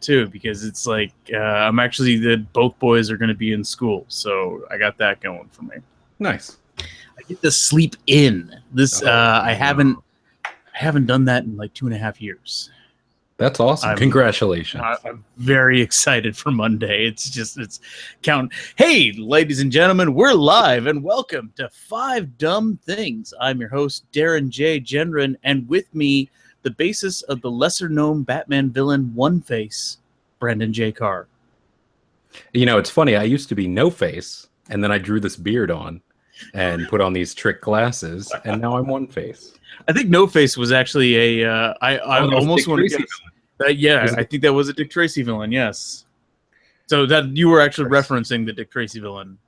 too, because it's like I'm actually both boys are going to be in school, so I got that going for me. Nice. I get to sleep in this. I haven't done that in like 2.5 years. That's awesome. Congratulations. I'm very excited for Monday. It's count. Hey, ladies and gentlemen, we're live and welcome to 5 Dumb Things. I'm your host, Darren J, Gendron, and with me, the basis of the lesser-known Batman villain One Face, Brandon J. Carr. You know, it's funny. I used to be No Face, and then I drew this beard on and put on these trick glasses, and now I'm One Face. I think No Face was actually a. I almost want to guess. I think that was a Dick Tracy villain. Yes. So that you were actually referencing the Dick Tracy villain,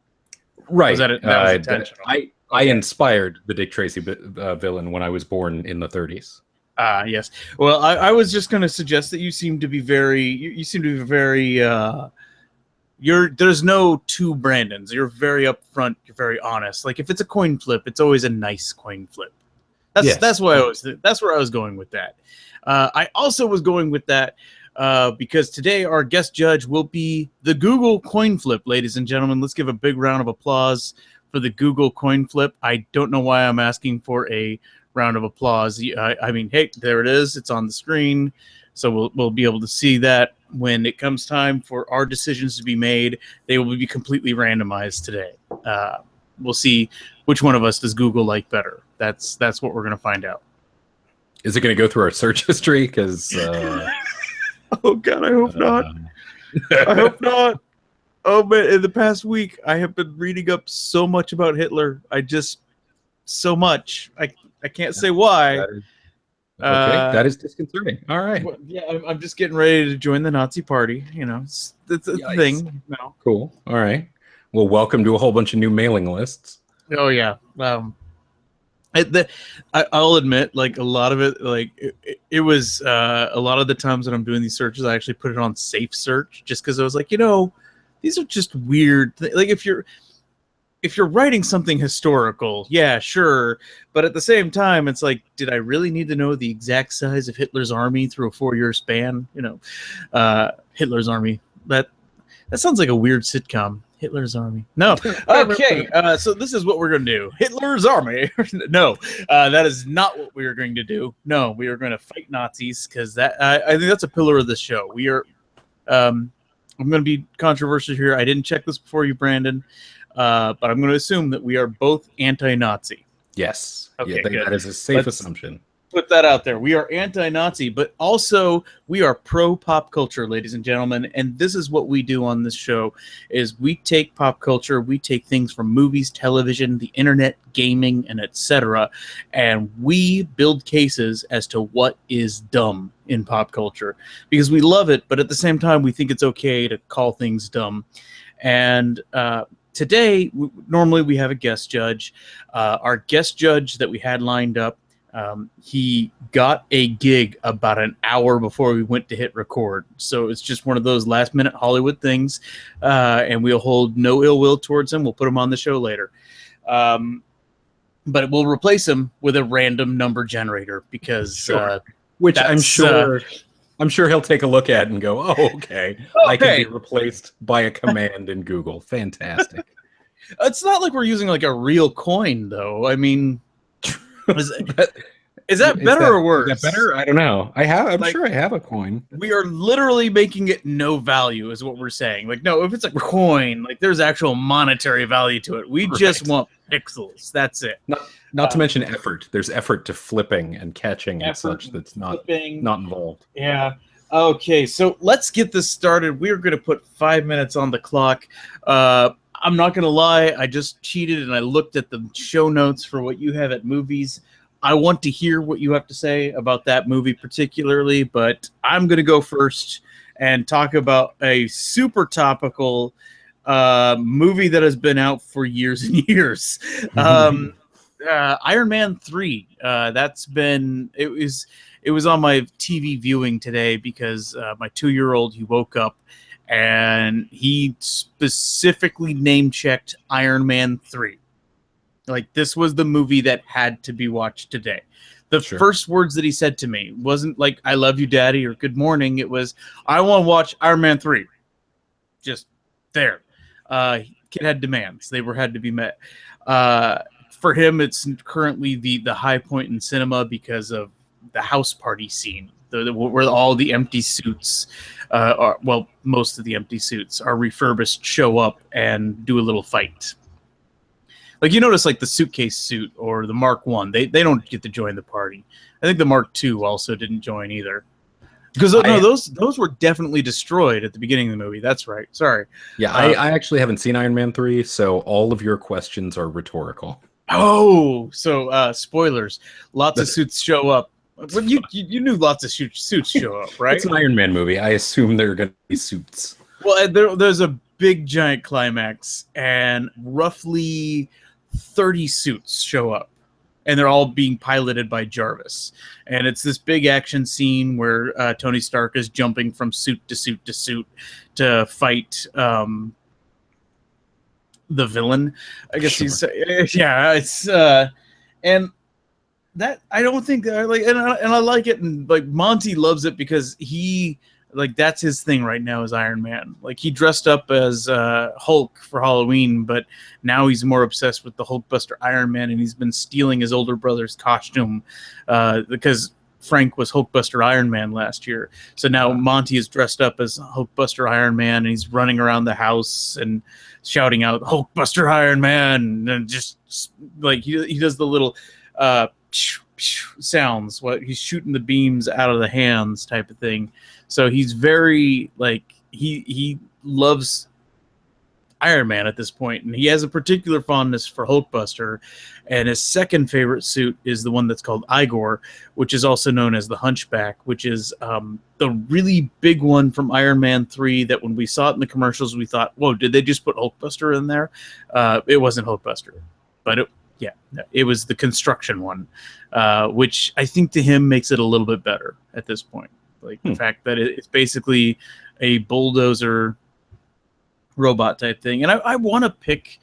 right? Was that was intentional? I inspired the Dick Tracy villain when I was born in the 30s. Yes. Well, I was just going to suggest that you seem to be very. You seem to be very. There's no two Brandons. You're very upfront. You're very honest. Like if it's a coin flip, it's always a nice coin flip. That's why that's where I was going with that. I also was going with that because today our guest judge will be the Google coin flip, ladies and gentlemen. Let's give a big round of applause for the Google coin flip. I don't know why I'm asking for a round of applause. I mean, hey, there it is. It's on the screen, so we'll be able to see that when it comes time for our decisions to be made. They will be completely randomized today. We'll see which one of us does Google like better. That's what we're going to find out. Is it going to go through our search history? Because oh God, I hope not. I hope not. Oh man, in the past week, I have been reading up so much about Hitler. So much. I can't say why. That is disconcerting. All right. Well, yeah, I'm just getting ready to join the Nazi party. You know, it's a thing. No. Cool. All right. Well, welcome to a whole bunch of new mailing lists. Oh yeah. I'll admit, like a lot of it, like it was a lot of the times when I'm doing these searches, I actually put it on safe search just because I was like, these are just weird. Like if you're writing something historical, yeah, sure, but at the same time, it's like, did I really need to know the exact size of Hitler's army through a 4-year span? Hitler's army. That sounds like a weird sitcom. Hitler's army. No. Okay. So this is what we're going to do. Hitler's army. No, that is not what we are going to do. No, we are going to fight Nazis because I think that's a pillar of the show. We are. I'm going to be controversial here. I didn't check this before you, Brandon, but I'm going to assume that we are both anti-Nazi. Yes. Okay, yeah, that is a safe assumption. Put that out there. We are anti-Nazi, but also we are pro-pop culture, ladies and gentlemen. And this is what we do on this show: is we take pop culture, we take things from movies, television, the internet, gaming, and etc., and we build cases as to what is dumb in pop culture because we love it, but at the same time, we think it's okay to call things dumb. And today, normally we have a guest judge. Our guest judge that we had lined up. He got a gig about an hour before we went to hit record. So it's just one of those last minute Hollywood things. And we'll hold no ill will towards him. We'll put him on the show later. But we'll replace him with a random number generator because, which I'm sure he'll take a look at and go, oh, okay. I can be replaced by a command in Google. Fantastic. It's not like we're using like a real coin though. I mean, is that better or worse? Is that better? I don't know. I'm sure I have a coin. We are literally making it no value, is what we're saying. Like, no, if it's a coin, like there's actual monetary value to it. We just want pixels. That's it. Not to mention effort. There's effort to flipping and catching and such that's not involved. Yeah. Okay, so let's get this started. We're going to put 5 minutes on the clock. I'm not going to lie. I just cheated and I looked at the show notes for what you have at movies. I want to hear what you have to say about that movie particularly, but I'm going to go first and talk about a super topical movie that has been out for years and years. Iron Man 3. It was on my TV viewing today because my 2-year-old, he woke up and he specifically name-checked Iron Man 3. Like, this was the movie that had to be watched today. The Sure. first words that he said to me wasn't like, I love you, Daddy, or good morning. It was, I want to watch Iron Man 3. Just there. Kid had demands. They had to be met. For him, it's currently the high point in cinema because of the house party scene, where all the empty suits, most of the empty suits are refurbished, show up and do a little fight. Like, you notice, like, the suitcase suit or the Mark 1, they don't get to join the party. I think the Mark 2 also didn't join either. Because those were definitely destroyed at the beginning of the movie. That's right. Sorry. Yeah, I actually haven't seen Iron Man 3, so all of your questions are rhetorical. Oh, so spoilers. Lots of suits show up. Well, you knew lots of suits show up, right? It's an Iron Man movie. I assume there are going to be suits. Well, there's a big giant climax, and roughly 30 suits show up, and they're all being piloted by Jarvis. And it's this big action scene where Tony Stark is jumping from suit to suit to suit to fight the villain. I guess Sure. it's and that I don't think and I like it, and like Monty loves it because he. Like, that's his thing right now is Iron Man. Like, he dressed up as Hulk for Halloween, but now he's more obsessed with the Hulkbuster Iron Man, and he's been stealing his older brother's costume because Frank was Hulkbuster Iron Man last year. So now Monty is dressed up as Hulkbuster Iron Man, and he's running around the house and shouting out, Hulkbuster Iron Man, and just, like, he does the little sounds, what he's shooting the beams out of the hands type of thing. So he's very, like, he loves Iron Man at this point, and he has a particular fondness for Hulkbuster. And his second favorite suit is the one that's called Igor, which is also known as the Hunchback, which is the really big one from Iron Man 3 that when we saw it in the commercials, we thought, whoa, did they just put Hulkbuster in there? It wasn't Hulkbuster, but it was the construction one, which I think to him makes it a little bit better at this point. Like the fact that it's basically a bulldozer robot type thing. And I want to pick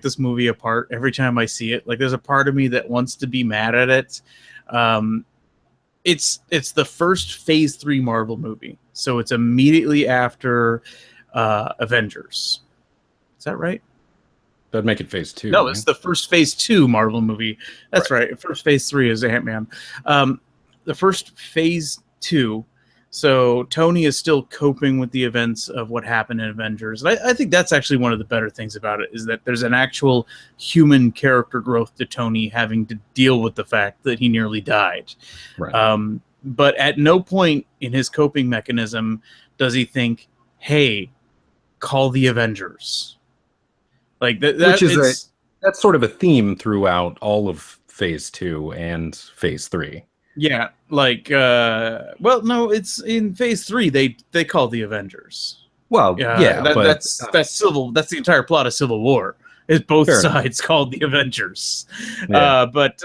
this movie apart every time I see it. Like, there's a part of me that wants to be mad at it. It's the first Phase 3 Marvel movie. So it's immediately after Avengers. Is that right? That'd make it Phase 2. No, it's the first Phase 2 Marvel movie. That's right. First Phase 3 is Ant-Man. The first Phase 2. So Tony is still coping with the events of what happened in Avengers. And I think that's actually one of the better things about it, is that there's an actual human character growth to Tony having to deal with the fact that he nearly died. Right. But at no point in his coping mechanism does he think, hey, call the Avengers. Like that's sort of a theme throughout all of Phase 2 and Phase 3. Yeah, like no, it's in Phase 3 they call the Avengers. Well, that's the entire plot of Civil War. Is both sides called the Avengers. Yeah. But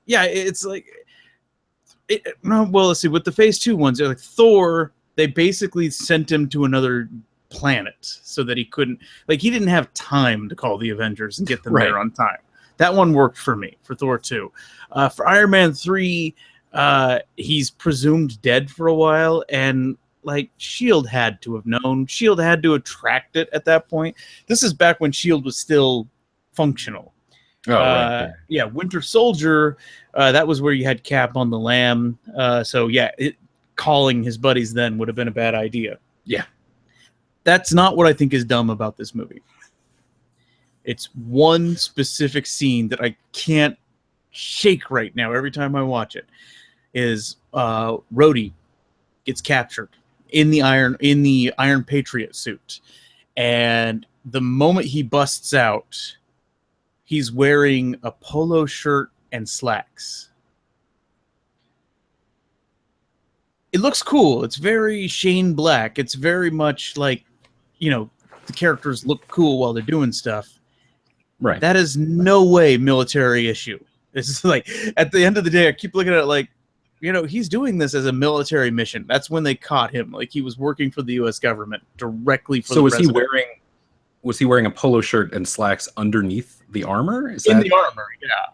yeah, it's like let's see. With the Phase 2 ones, they're like Thor. They basically sent him to another planet so that he didn't have time to call the Avengers and get them there on time. That one worked for me, for Thor 2. For Iron Man 3, he's presumed dead for a while, and like S.H.I.E.L.D. had to have known. S.H.I.E.L.D. had to have tracked it at that point. This is back when S.H.I.E.L.D. was still functional. Right. Yeah, Winter Soldier, that was where you had Cap on the lam. So yeah, calling his buddies then would have been a bad idea. Yeah. That's not what I think is dumb about this movie. It's one specific scene that I can't shake right now every time I watch it. Is Rhodey gets captured in the Iron Patriot suit, and the moment he busts out, he's wearing a polo shirt and slacks. It looks cool. It's very Shane Black. It's very much like, the characters look cool while they're doing stuff. Right. That is no way military issue. It's like, at the end of the day, I keep looking at it like, he's doing this as a military mission. That's when they caught him. Like, he was working for the U.S. government directly for the president. Was he wearing a polo shirt and slacks underneath the armor? The armor, yeah.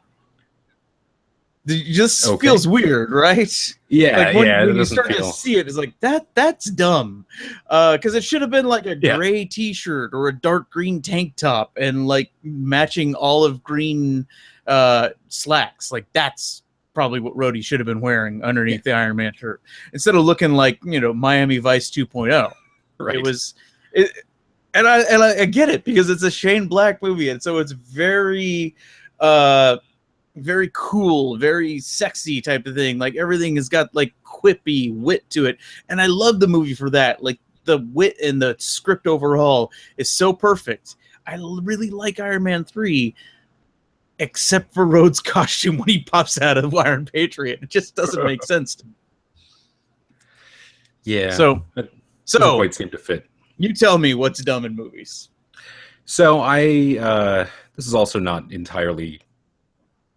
It just feels weird, right? Yeah, like when it you doesn't start to feel. see it, it's like that's dumb. Because it should have been like a gray T-shirt or a dark green tank top and like matching olive green slacks. Like that's probably what Rhodey should have been wearing underneath the Iron Man shirt, instead of looking like, you know, Miami Vice 2.0. Right. It was it, and I get it, because it's a Shane Black movie, and so it's very very cool, very sexy type of thing. Like everything has got like quippy wit to it, and I love the movie for that. Like the wit and the script overall is so perfect. I really like Iron Man 3, except for Rhodes' costume when he pops out of Iron Patriot. It just doesn't make sense to me. Yeah. So doesn't quite seem to fit. You tell me what's dumb in movies. So this is also not entirely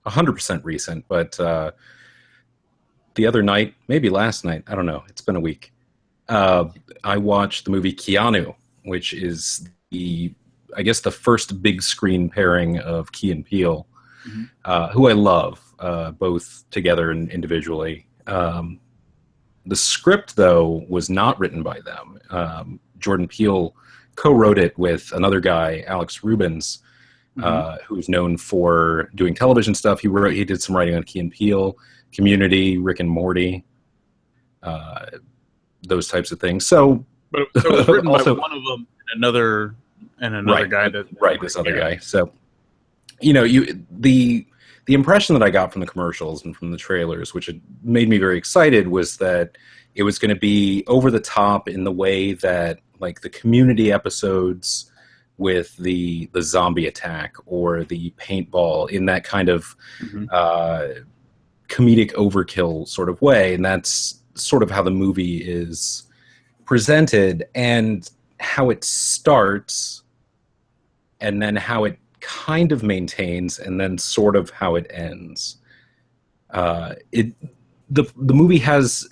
100% recent, but the other night, maybe last night, I don't know, it's been a week, I watched the movie Keanu, which is I guess the first big screen pairing of Key and Peele, who I love, both together and individually. The script, though, was not written by them. Jordan Peele co-wrote it with another guy, Alex Rubens, who's known for doing television stuff. He did some writing on Key and Peele, Community, Rick and Morty, those types of things. So it was written also by one of them and another guy. This other guy. So, you know, the impression that I got from the commercials and from the trailers, which had made me very excited, was that it was going to be over the top in the way that, like, the Community episodes with the zombie attack or the paintball, in that kind of comedic overkill sort of way. And that's sort of how the movie is presented, and how it starts, and then how it kind of maintains, and then sort of how it ends. The movie has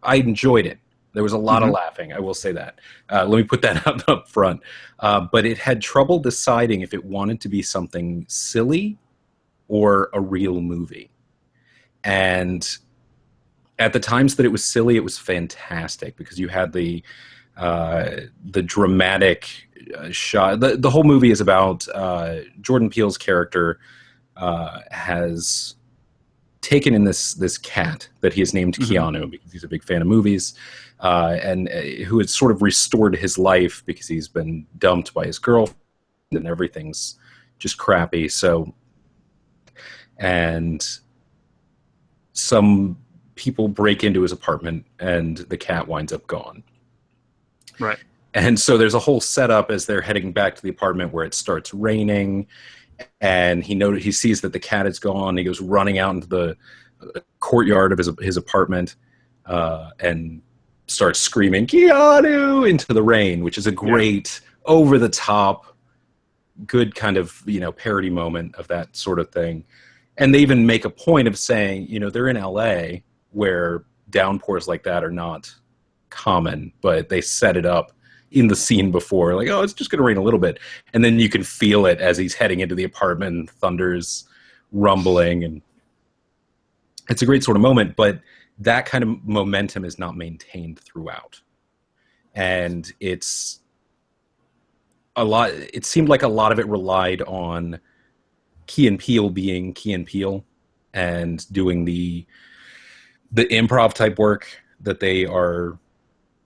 I enjoyed it. There was a lot of laughing, I will say that. Let me put that up front. But it had trouble deciding if it wanted to be something silly or a real movie. And at the times that it was silly, it was fantastic, because you had the dramatic shot. The whole movie is about Jordan Peele's character has taken in this cat that he has named Keanu, because he's a big fan of movies, and who had sort of restored his life because he's been dumped by his girlfriend and everything's just crappy. So, and some people break into his apartment and the cat winds up gone. Right. And so there's a whole setup as they're heading back to the apartment where it starts raining, and he sees that the cat is gone. He goes running out into the courtyard of his apartment and starts screaming "Keanu" into the rain, which is a great over the top, good kind of, you know, parody moment of that sort of thing. And they even make a point of saying, you know, they're in LA where downpours like that are not common, but they set it up in the scene before, like, oh, it's just going to rain a little bit. And then you can feel it as he's heading into the apartment, and thunder's rumbling, and it's a great sort of moment, but that kind of momentum is not maintained throughout. And it seemed like a lot of it relied on Key and Peele being Key and Peele and doing the improv type work that they are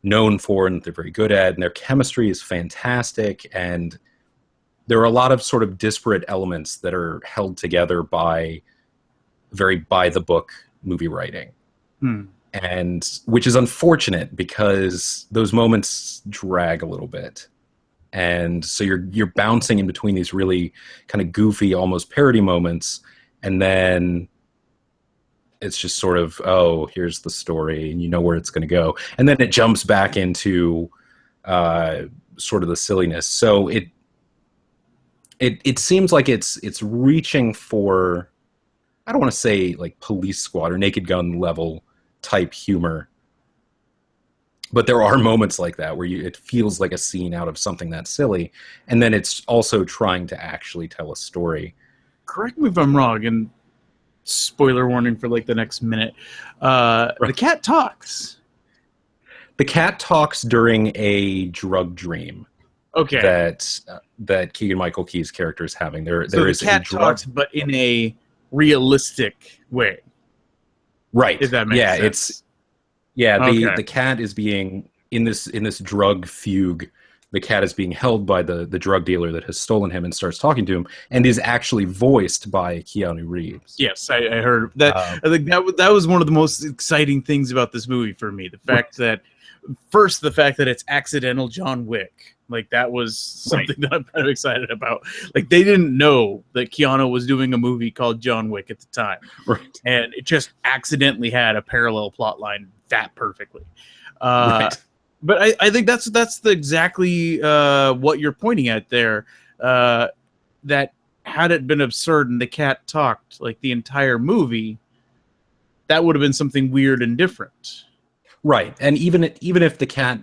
known for and that they're very good at, and their chemistry is fantastic, and there are a lot of sort of disparate elements that are held together by very by the book movie writing. And which is unfortunate, because those moments drag a little bit. And so you're bouncing in between these really kind of goofy, almost parody moments, and then it's just sort of, oh, here's the story, and you know where it's going to go. And then it jumps back into sort of the silliness. So it seems like it's reaching for, I don't want to say like Police Squad or Naked Gun level type humor, but there are moments like that where it feels like a scene out of something that's silly, and then it's also trying to actually tell a story. Correct me if I'm wrong, and spoiler warning for like the next minute. The cat talks. The cat talks during a drug dream. Okay. That Keegan-Michael Key's character is having. There So is the cat talks, but in a realistic way. Right. If that makes sense. The cat is being in this drug fugue. The cat is being held by the drug dealer that has stolen him and starts talking to him, and is actually voiced by Keanu Reeves. Yes, I heard that. I think that was one of the most exciting things about this movie for me. The fact that it's accidental John Wick. Like, that was something that I'm kind of excited about. Like, they didn't know that Keanu was doing a movie called John Wick at the time. Right. And it just accidentally had a parallel plot line that perfectly. Right. But I think that's exactly what you're pointing at there. That had it been absurd and the cat talked like the entire movie, that would have been something weird and different. Right. And even if the cat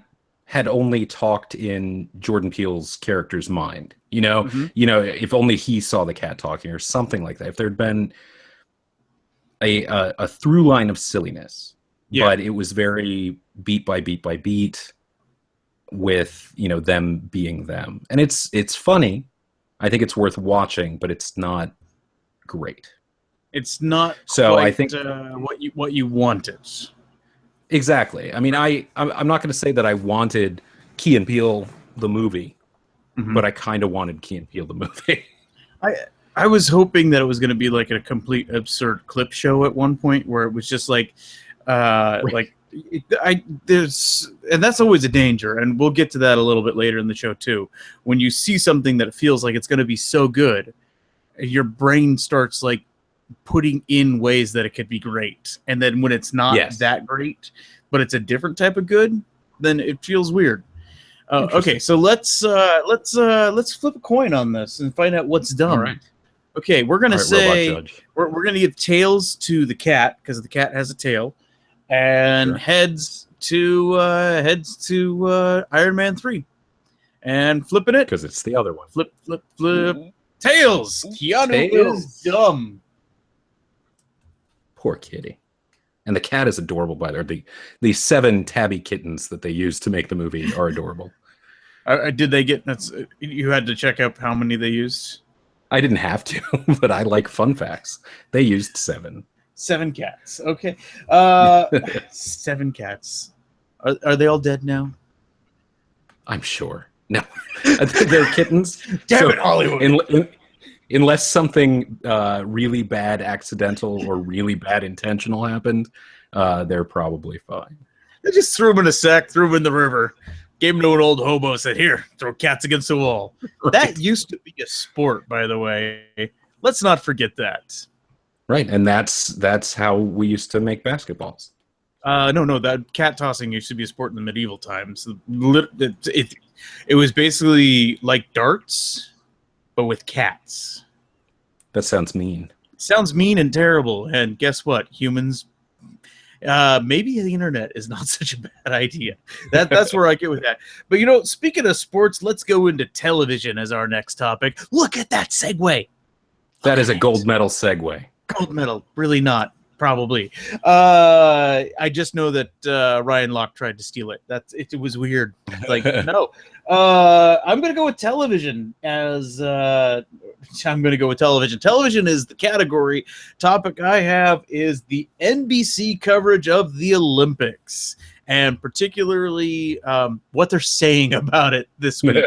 had only talked in Jordan Peele's character's mind, if only he saw the cat talking or something like that. If there'd been a through line of silliness, but it was very beat by beat by beat with, them being them. And it's funny. I think it's worth watching, but it's not great. It's not so quite, I think what you wanted. Exactly. I mean, I'm not going to say that I wanted Key and Peele the movie, but I kind of wanted Key and Peele the movie. I was hoping that it was going to be like a complete absurd clip show at one point, where it was just like, and that's always a danger, and we'll get to that a little bit later in the show too. When you see something that feels like it's going to be so good, your brain starts like putting in ways that it could be great, and then when it's not that great, but it's a different type of good, then it feels weird. Okay, so let's flip a coin on this and find out what's dumb. All right. Okay, we're gonna say we're gonna give tails to the cat because the cat has a tail, and heads to Iron Man 3, and flipping it because it's the other one. Flip. Tails. Keanu is dumb. Poor kitty. And the cat is adorable, by the way. The 7 tabby kittens that they used to make the movie are adorable. Did they get... you had to check up how many they used? I didn't have to, but I like fun facts. They used 7. 7 cats. Okay. 7 cats. Are they all dead now? I'm sure. No. They're kittens. Damn it, Hollywood. Unless something really bad accidental or really bad intentional happened, they're probably fine. They just threw them in a sack, threw them in the river, gave them to an old hobo, said, "Here, throw cats against the wall." Right. That used to be a sport, by the way. Let's not forget that. Right, and that's how we used to make basketballs. No, that cat tossing used to be a sport in the medieval times. It was basically like darts, but with cats. That sounds mean. Sounds mean and terrible. And guess what? Humans, maybe the internet is not such a bad idea. That's where I get with that. But, speaking of sports, let's go into television as our next topic. Look at that segue. That is a gold medal segue. Gold medal. Really not. Probably. I just know that Ryan Locke tried to steal it. It was weird. Like, no. I'm going to go with television Television is the category. Topic I have is the NBC coverage of the Olympics, and particularly what they're saying about it this week.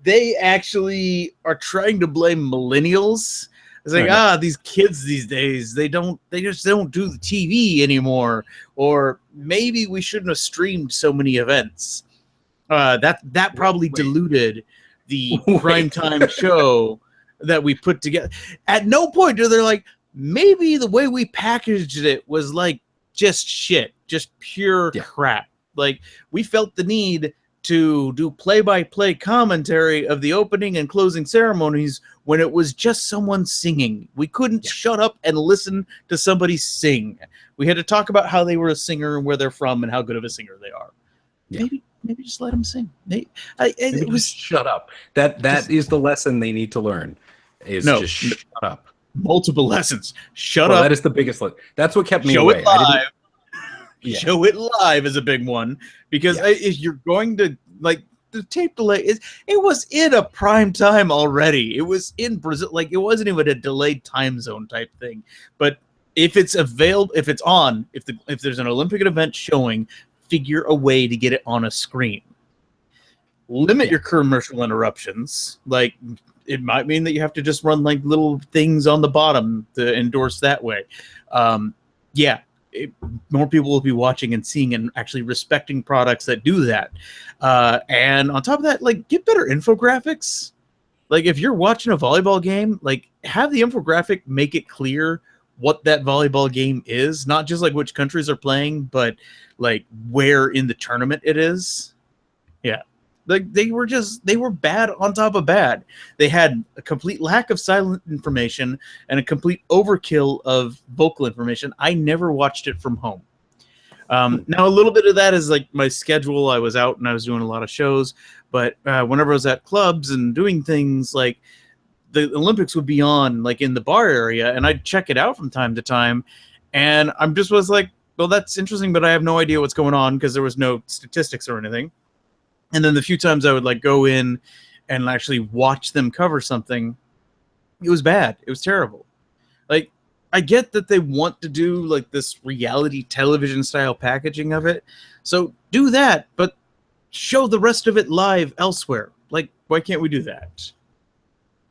They actually are trying to blame millennials. It's like, these kids these days, they just don't do the TV anymore. Or maybe we shouldn't have streamed so many events. That probably diluted the primetime show that we put together. At no point do they're like, maybe the way we packaged it was like just shit, just pure crap. Like, we felt the need to do play-by-play commentary of the opening and closing ceremonies when it was just someone singing. We couldn't shut up and listen to somebody sing. We had to talk about how they were a singer and where they're from and how good of a singer they are. Yeah. Maybe just let them sing. It was shut up. That is the lesson they need to learn. Just shut up. multiple lessons. Shut Well, up. that is the biggest. That's what kept me Show away. it live. Yeah. Show it live is a big one, because if you're going to, like, the tape delay it was in a prime time already. It was in Brazil, like it wasn't even a delayed time zone type thing. But if it's available, if it's on, if there's an Olympic event showing, figure a way to get it on a screen. Limit your commercial interruptions. Like, it might mean that you have to just run like little things on the bottom to endorse that way. More people will be watching and seeing and actually respecting products that do that. And on top of that, like, get better infographics. Like, if you're watching a volleyball game, like, have the infographic make it clear what that volleyball game is, not just like which countries are playing, but like where in the tournament it is. Yeah. Like, they were bad on top of bad. They had a complete lack of silent information and a complete overkill of vocal information. I never watched it from home. Now, a little bit of that is like my schedule. I was out and I was doing a lot of shows, but whenever I was at clubs and doing things, like the Olympics would be on like in the bar area, and I'd check it out from time to time, and I'm just was like, well, that's interesting, but I have no idea what's going on because there was no statistics or anything. And then the few times I would like go in and actually watch them cover something, it was bad. It was terrible. Like, I get that they want to do like this reality television style packaging of it. So do that, but show the rest of it live elsewhere. Like, why can't we do that?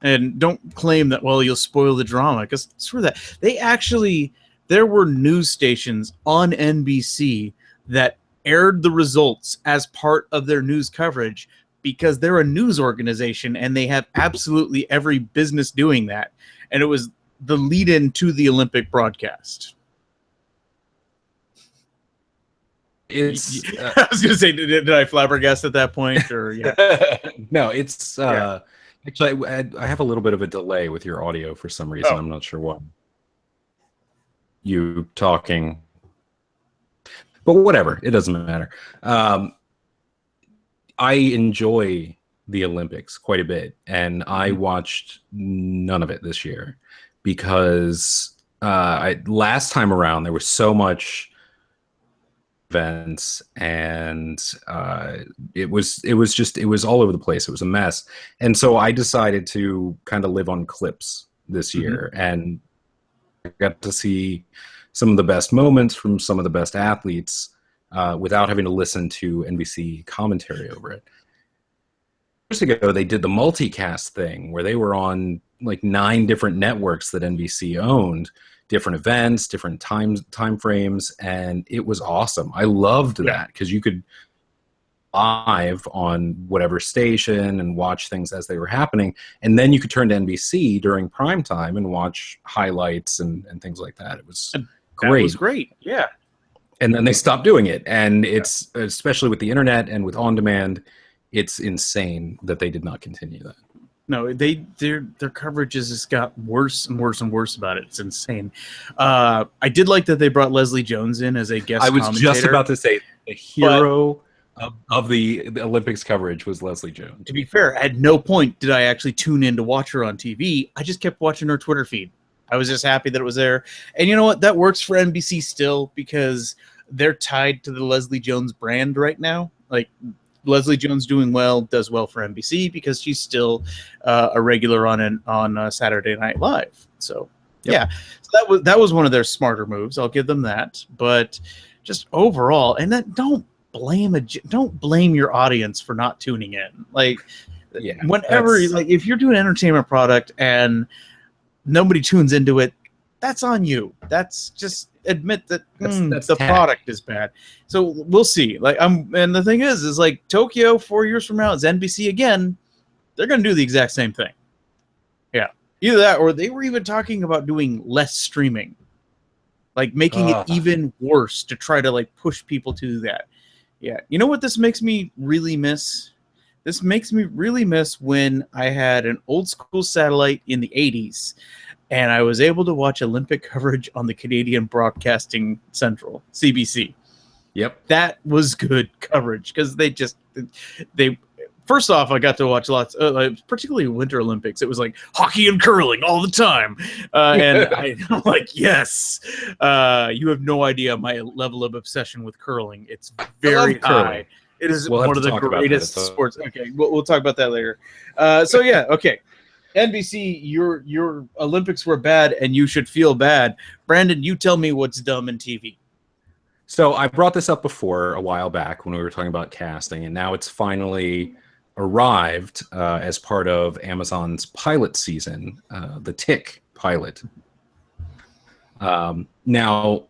And don't claim that, well, you'll spoil the drama, because screw that. There were news stations on NBC that aired the results as part of their news coverage because they're a news organization and they have absolutely every business doing that. And it was the lead-in to the Olympic broadcast. I was going to say, did I flabbergast at that point? Or No, it's actually, I have a little bit of a delay with your audio for some reason. I'm not sure why. You talking, but whatever, it doesn't matter. I enjoy the Olympics quite a bit, and I watched none of it this year because last time around there was so much events, and it was all over the place. It was a mess, and so I decided to kind of live on clips this year, and I got to see some of the best moments from some of the best athletes without having to listen to NBC commentary over it. Years ago, they did the multicast thing where they were on like 9 different networks that NBC owned, different events, different time frames, and it was awesome. I loved that because you could live on whatever station and watch things as they were happening, and then you could turn to NBC during prime time and watch highlights and things like that. It was great. That was great. Yeah. And then they stopped doing it, and it's especially with the internet and with on demand, it's insane that they did not continue that. No, their coverage has just got worse and worse and worse about it. It's insane. I did like that they brought Leslie Jones in as a guest commentator. I was just about to say the hero of the Olympics coverage was Leslie Jones. To be fair, at no point did I actually tune in to watch her on TV. I just kept watching her Twitter feed. I was just happy that it was there. And you know what? That works for NBC still because they're tied to the Leslie Jones brand right now. Like, Leslie Jones doing well does well for NBC because she's still a regular on Saturday Night Live. So yeah, so that was one of their smarter moves. I'll give them that. But just overall, and that don't blame your audience for not tuning in. Like, whenever, like, if you're doing an entertainment product and nobody tunes into it, that's on you. That's just admit that that's the product is bad. So we'll see. Like, and the thing is like Tokyo 4 years from now is NBC again. They're going to do the exact same thing. Yeah, either that or they were even talking about doing less streaming, like making it even worse to try to like push people to that. Yeah, you know what this makes me really miss? This makes me really miss when I had an old school satellite in the 80s and I was able to watch Olympic coverage on the Canadian Broadcasting Central, CBC. Yep. That was good coverage because they First off, I got to watch lots, particularly Winter Olympics. It was like hockey and curling all the time, and I'm like, yes. You have no idea my level of obsession with curling. It's very high. It is one of the greatest sports. Okay, we'll talk about that later. So yeah, okay. NBC, your Olympics were bad, and you should feel bad. Brandon, you tell me what's dumb in TV. So I brought this up before a while back when we were talking about casting, and now it's finally arrived as part of Amazon's pilot season, the Tick pilot. Now, my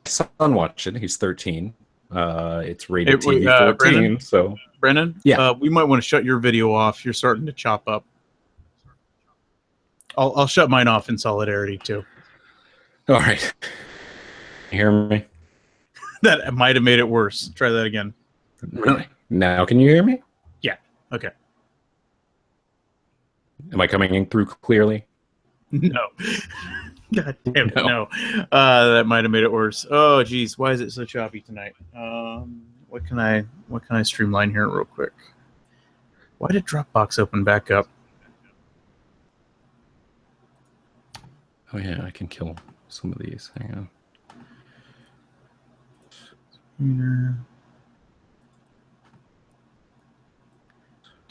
son watched it. He's 13. It's rated TV 14. So, Brennan, yeah, we might want to shut your video off. You're starting to chop up. I'll shut mine off in solidarity too. All right. You hear me? That might have made it worse. Try that again. Really? Now can you hear me? Yeah. Okay. Am I coming in through clearly? No. God damn it, no. That might have made it worse. Oh, geez. Why is it so choppy tonight? What can I streamline here real quick? Why did Dropbox open back up? Oh, yeah, I can kill some of these. Hang on.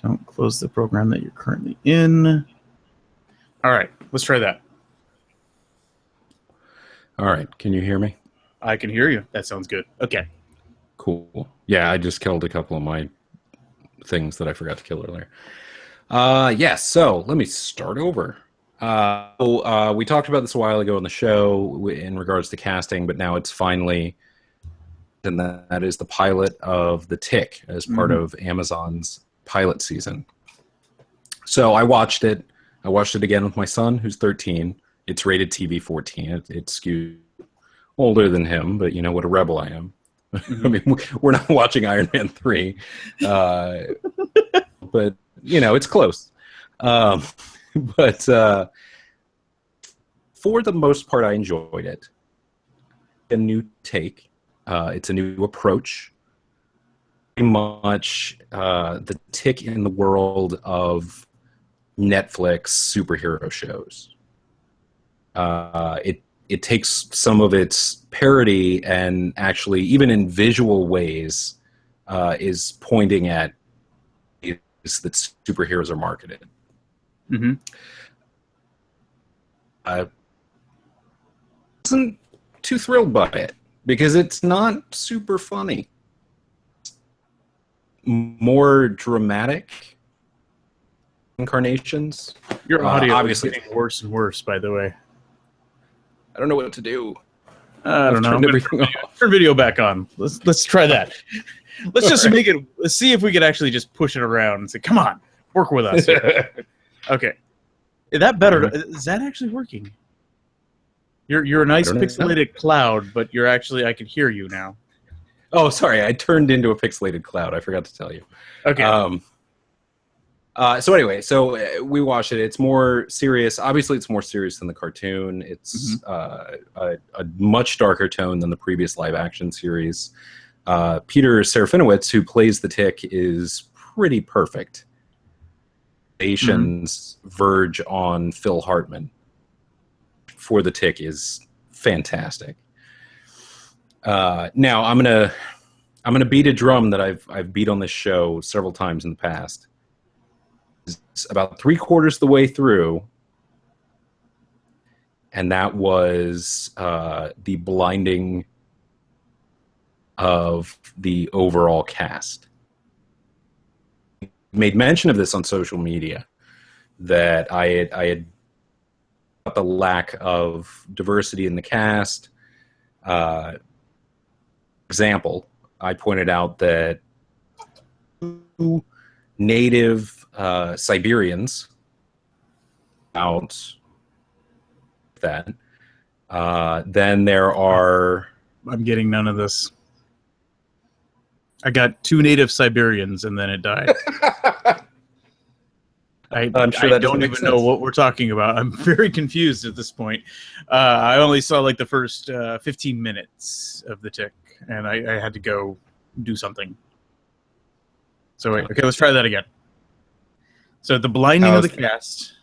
Don't close the program that you're currently in. All right, let's try that. All right, can you hear me? I can hear you. That sounds good. Okay. Cool. Yeah, I just killed a couple of my things that I forgot to kill earlier. Yes, so let me start over. We talked about this a while ago on the show in regards to casting, but now it's finally... and that is the pilot of The Tick as part of Amazon's pilot season. So I watched it. I watched it again with my son, who's 13. It's rated TV 14. It's skewed older than him, but you know what a rebel I am. I mean, we're not watching Iron Man 3, but you know, it's close. But for the most part, I enjoyed it. A new take. It's a new approach. Pretty much the Tick in the world of Netflix superhero shows. It takes some of its parody and actually, even in visual ways, is pointing at ways that superheroes are marketed. Mm-hmm. I wasn't too thrilled by it, because it's not super funny. More dramatic incarnations. Your audio obviously is getting worse and worse, by the way. I don't know what to do. I don't know. Turn video back on. Let's try that. Let's just make it. Let's see if we could actually just push it around and say, "Come on, work with us." Okay. Is that better? Is that actually working? You're a nice pixelated cloud, but you're actually, I can hear you now. Oh, sorry, I turned into a pixelated cloud. I forgot to tell you. Okay. So anyway, we watched it. It's more serious. Obviously, it's more serious than the cartoon. It's a much darker tone than the previous live-action series. Peter Serafinowicz, who plays the Tick, is pretty perfect. Nations verge on Phil Hartman for the Tick is fantastic. Now I'm gonna beat a drum that I've beat on this show several times in the past. It's about 3/4 the way through, and that was the blinding of the overall cast. Made mention of this on social media, that I had the lack of diversity in the cast. Example, I pointed out that 2 native Siberians out that. Then there are... I'm getting none of this. I got 2 native Siberians, and then it died. I'm sure I don't even know what we're talking about. I'm very confused at this point. I only saw like the first 15 minutes of the Tick, and I had to go do something. So wait, okay, let's try that again. So the blinding of the cast.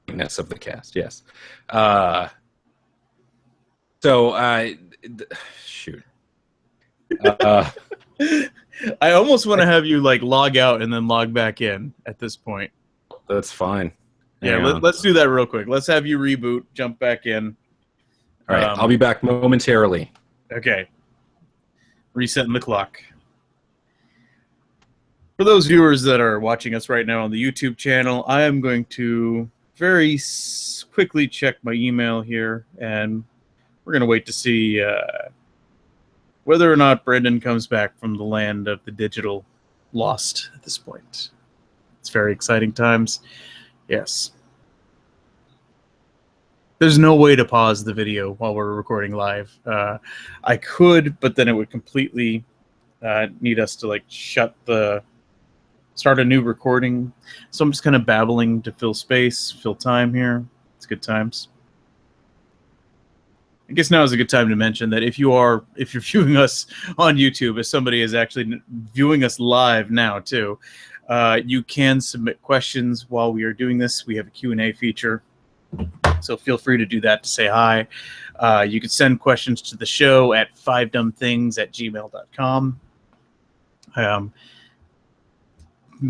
Blindness of the cast, yes. Shoot. I almost want to have you like log out and then log back in at this point. That's fine. Yeah, let's do that real quick. Let's have you reboot, jump back in. All right, I'll be back momentarily. Okay. Resetting the clock. For those viewers that are watching us right now on the YouTube channel, I am going to very quickly check my email here, and we're going to wait to see whether or not Brandon comes back from the land of the digital lost at this point. It's very exciting times. Yes. There's no way to pause the video while we're recording live. I could, but then it would completely need us to like start a new recording. So I'm just kind of babbling to fill space, fill time here. It's good times. I guess now is a good time to mention that if you're viewing us on YouTube, as somebody is actually viewing us live now too, you can submit questions while we are doing this. We have a Q&A feature, so feel free to do that to say hi. You can send questions to the show at 5dumbthings@gmail.com.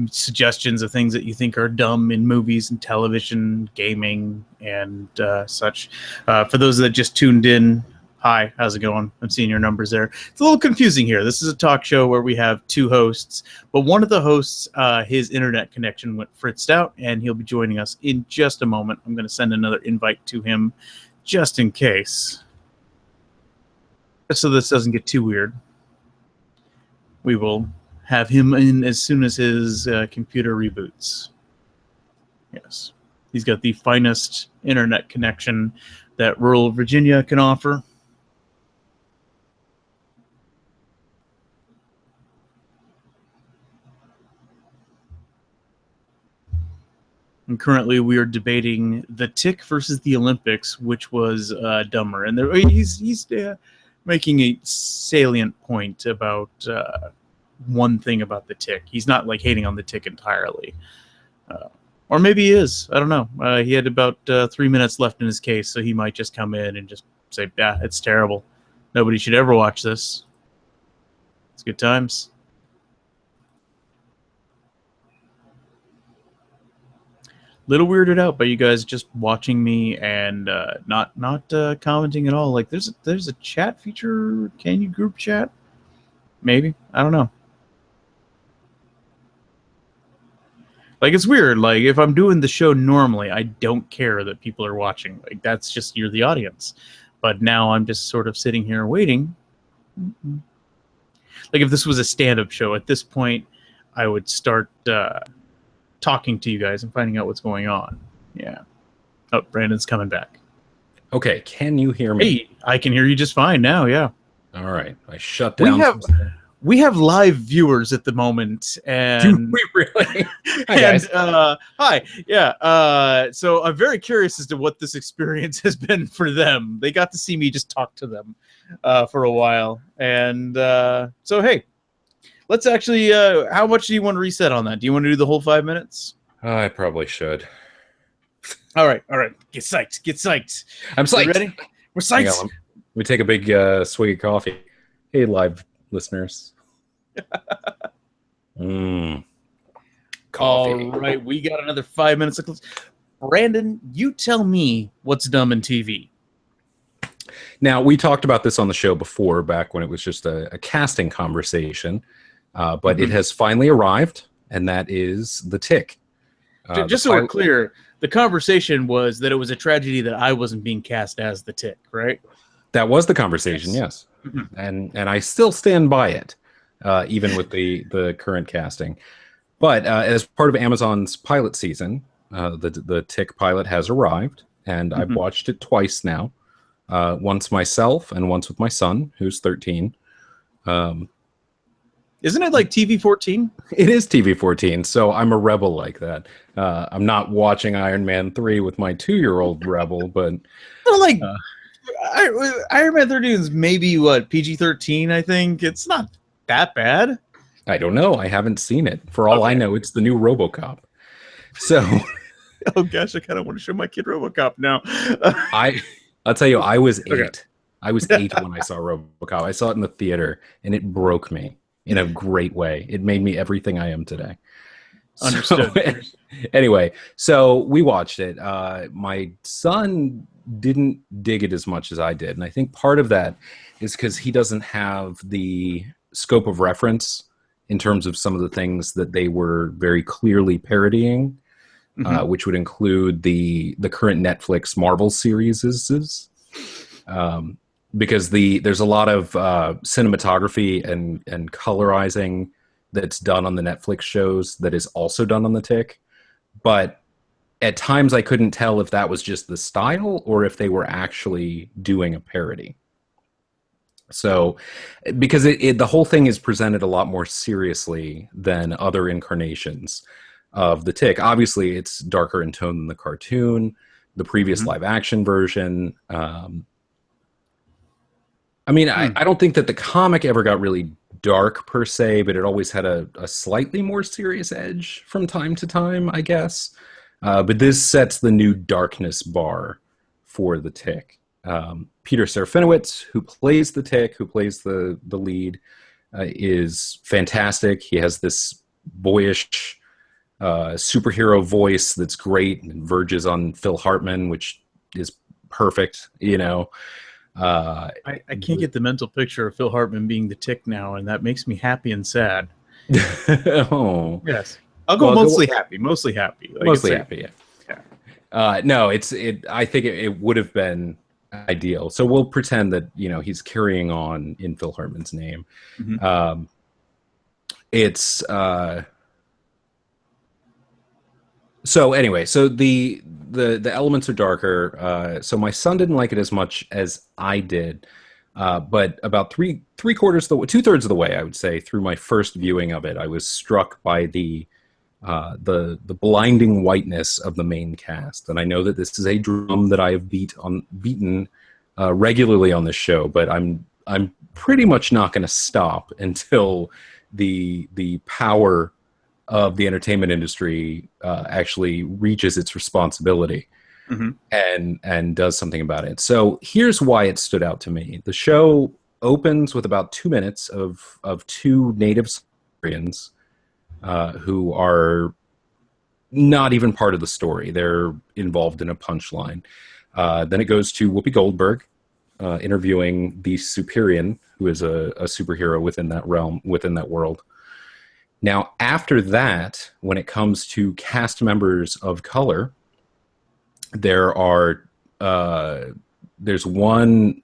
Suggestions of things that you think are dumb in movies and television, gaming, and such. For those that just tuned in, hi, how's it going? I'm seeing your numbers there. It's a little confusing here. This is a talk show where we have two hosts, but one of the hosts, his internet connection went fritzed out, and he'll be joining us in just a moment. I'm going to send another invite to him just in case. Just so this doesn't get too weird. We will have him in as soon as his computer reboots. Yes. He's got the finest internet connection that rural Virginia can offer. And currently we are debating the Tick versus the Olympics, which was dumber. And he's making a salient point about one thing about the Tick. He's not like hating on the Tick entirely. Or maybe he is. I don't know. He had about 3 minutes left in his case, so he might just come in and just say, yeah, it's terrible. Nobody should ever watch this. It's good times. Little weirded out by you guys just watching me and not commenting at all. Like there's a chat feature. Can you group chat? Maybe. I don't know. Like, it's weird. Like, if I'm doing the show normally, I don't care that people are watching. Like, that's just, you're the audience. But now I'm just sort of sitting here waiting. Like, if this was a stand-up show, at this point, I would start talking to you guys and finding out what's going on. Yeah. Oh, Brandon's coming back. Okay, can you hear me? Hey, I can hear you just fine now, yeah. All right, I shut down. We have live viewers at the moment, and do we really? Hi, guys. Hi, yeah. So I'm very curious as to what this experience has been for them. They got to see me just talk to them for a while, and so hey, let's actually. How much do you want to reset on that? Do you want to do the whole 5 minutes? I probably should. All right. Get psyched. Get psyched. I'm psyched. You ready? We're psyched. On, we take a big swig of coffee. Hey, live listeners. Coffee. All right, we got another 5 minutes. Brandon, you tell me what's dumb in TV. Now, we talked about this on the show before, back when it was just a casting conversation, but it has finally arrived, and that is The Tick. Just so we're clear, the conversation was that it was a tragedy that I wasn't being cast as the Tick, right? That was the conversation, yes. And I still stand by it, even with the current casting. But as part of Amazon's pilot season, the Tick pilot has arrived, and I've watched it twice now. Once myself and once with my son, who's 13. Isn't it like TV-14? It is TV-14, so I'm a rebel like that. I'm not watching Iron Man 3 with my 2-year-old rebel, but... Well, Iron Man 13 is maybe, what, PG-13, I think? It's not that bad. I don't know. I haven't seen it. For all I Okay. know, it's the new RoboCop. So Oh gosh, I kind of want to show my kid RoboCop now. I, I'll tell you, I was Okay. 8. I was 8 when I saw RoboCop. I saw it in the theater, and it broke me in a great way. It made me everything I am today. So Understood. anyway, so we watched it. My son didn't dig it as much as I did, and I think part of that is because he doesn't have the scope of reference in terms of some of the things that they were very clearly parodying, Mhm. which would include the current Netflix Marvel series. Because there's a lot of cinematography and colorizing that's done on the Netflix shows that is also done on the Tick. But at times I couldn't tell if that was just the style or if they were actually doing a parody. So, because the whole thing is presented a lot more seriously than other incarnations of the Tick. Obviously, it's darker in tone than the cartoon, the previous Mhm. live action version. I mean, Hmm. I don't think that the comic ever got really dark per se, but it always had a slightly more serious edge from time to time, I guess. But this sets the new darkness bar for the Tick. Peter Serafinowicz, who plays the Tick, who plays the lead, is fantastic. He has this boyish superhero voice that's great and verges on Phil Hartman, which is perfect. I can't get the mental picture of Phil Hartman being the Tick now, and that makes me happy and sad. Oh, Yes, I'll go well, mostly happy. Mostly happy. Like it's mostly a happy. Yeah. yeah. No, it. I think it would have been ideal. So we'll pretend that he's carrying on in Phil Hartman's name. Mhm. Um, it's so anyway. So the elements are darker. So my son didn't like it as much as I did. But about three quarters, 2/3 of the way, I would say, through my first viewing of it, I was struck by the blinding whiteness of the main cast. And I know that this is a drum that I have beaten regularly on this show, but I'm pretty much not going to stop until the power of the entertainment industry actually reaches its responsibility Mhm. and does something about it. So here's why it stood out to me. The show opens with about 2 minutes of two native Syrians who are not even part of the story. They're involved in a punchline. Then it goes to Whoopi Goldberg interviewing the Superior, who is a superhero within that realm, within that world. Now, after that, when it comes to cast members of color, there are there's one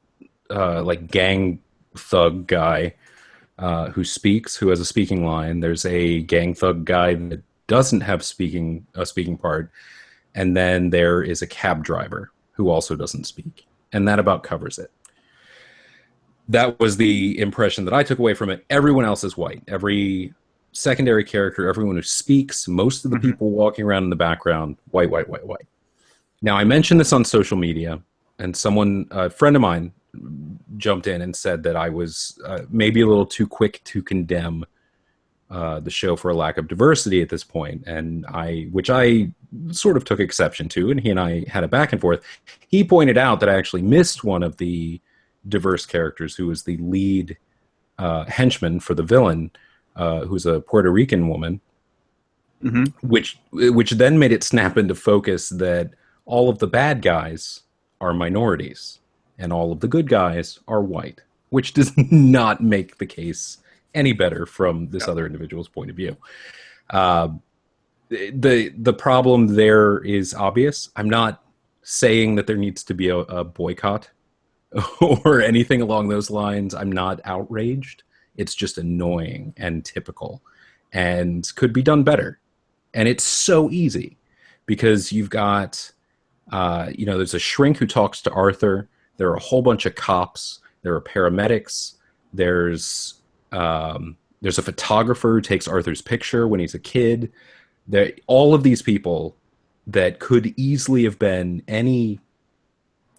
like gang thug guy who has a speaking line. There's a gang thug guy that doesn't have a speaking part, and then there is a cab driver who also doesn't speak, and that about covers it. That was the impression that I took away from it. Everyone else is white. Every secondary character, everyone who speaks, most of the Mhm. people walking around in the background, white, white, white, white. Now, I mentioned this on social media, and a friend of mine, jumped in and said that I was maybe a little too quick to condemn the show for a lack of diversity at this point, which I sort of took exception to, and he and I had a back and forth. He pointed out that I actually missed one of the diverse characters, who was the lead henchman for the villain, who's a Puerto Rican woman, Mhm. which then made it snap into focus that all of the bad guys are minorities and all of the good guys are white, which does not make the case any better from this No. other individual's point of view. Uh, the problem there is obvious. I'm not saying that there needs to be a boycott or anything along those lines. I'm not outraged. It's just annoying and typical and could be done better. And it's so easy because you've got, there's a shrink who talks to Arthur. There are a whole bunch of cops. There are paramedics. There's a photographer who takes Arthur's picture when he's a kid. All of these people that could easily have been any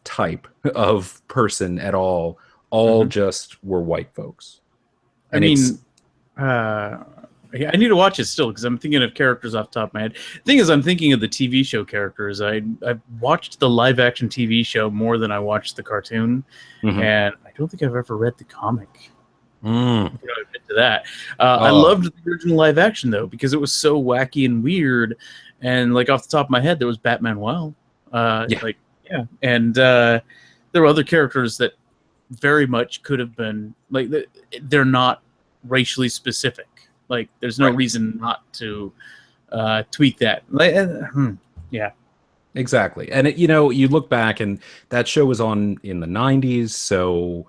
type of person at all Mhm. just were white folks. I And it's mean, I need to watch it still because I'm thinking of characters off the top of my head. The thing is, I'm thinking of the TV show characters. I've watched the live action TV show more than I watched the cartoon, and I don't think I've ever read the comic. Mm. You know, admit to that. I loved the original live action though because it was so wacky and weird, and like off the top of my head, there was Batman. And there were other characters that very much could have been like they're not racially specific. Like, there's no reason not to tweak that. Yeah. Exactly. And, you look back and that show was on in the 90s. So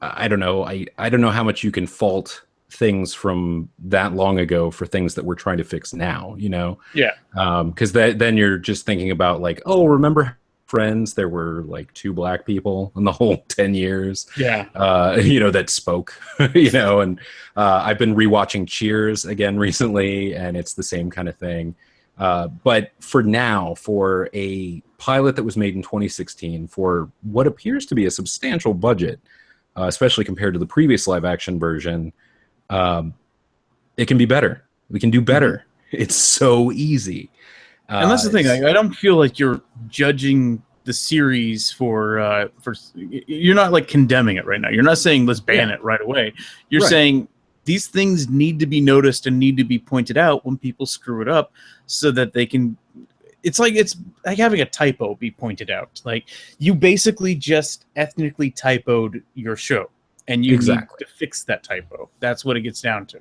I don't know. I don't know how much you can fault things from that long ago for things that we're trying to fix now, Yeah. Because then you're just thinking about like, oh, remember Friends? There were like 2 black people in the whole 10 years. Yeah. That spoke, and I've been rewatching Cheers again recently, and it's the same kind of thing. But for now, for a pilot that was made in 2016, for what appears to be a substantial budget, especially compared to the previous live action version, it can be better. We can do better. Mm-hmm. It's so easy. And that's the thing. I don't feel like you're judging the series for you're not like condemning it right now. You're not saying let's ban it right away. You're saying these things need to be noticed and need to be pointed out when people screw it up, so that they can. It's like having a typo be pointed out. Like, you basically just ethnically typoed your show, and you need to fix that typo. That's what it gets down to.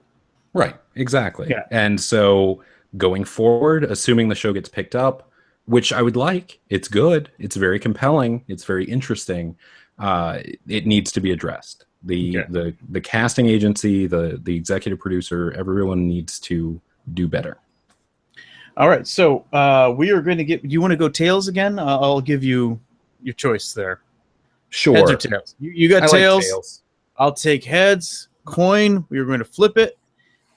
Right. Exactly. Yeah. And so, going forward, assuming the show gets picked up, which I would like, it's good, it's very compelling, it's very interesting, it needs to be addressed. The casting agency, the executive producer, everyone needs to do better. All right, so we are going to get. You want to go tails again? I'll give you your choice there. Sure. Heads or tails? You got tails. Like tails. I'll take heads. Coin. We are going to flip it.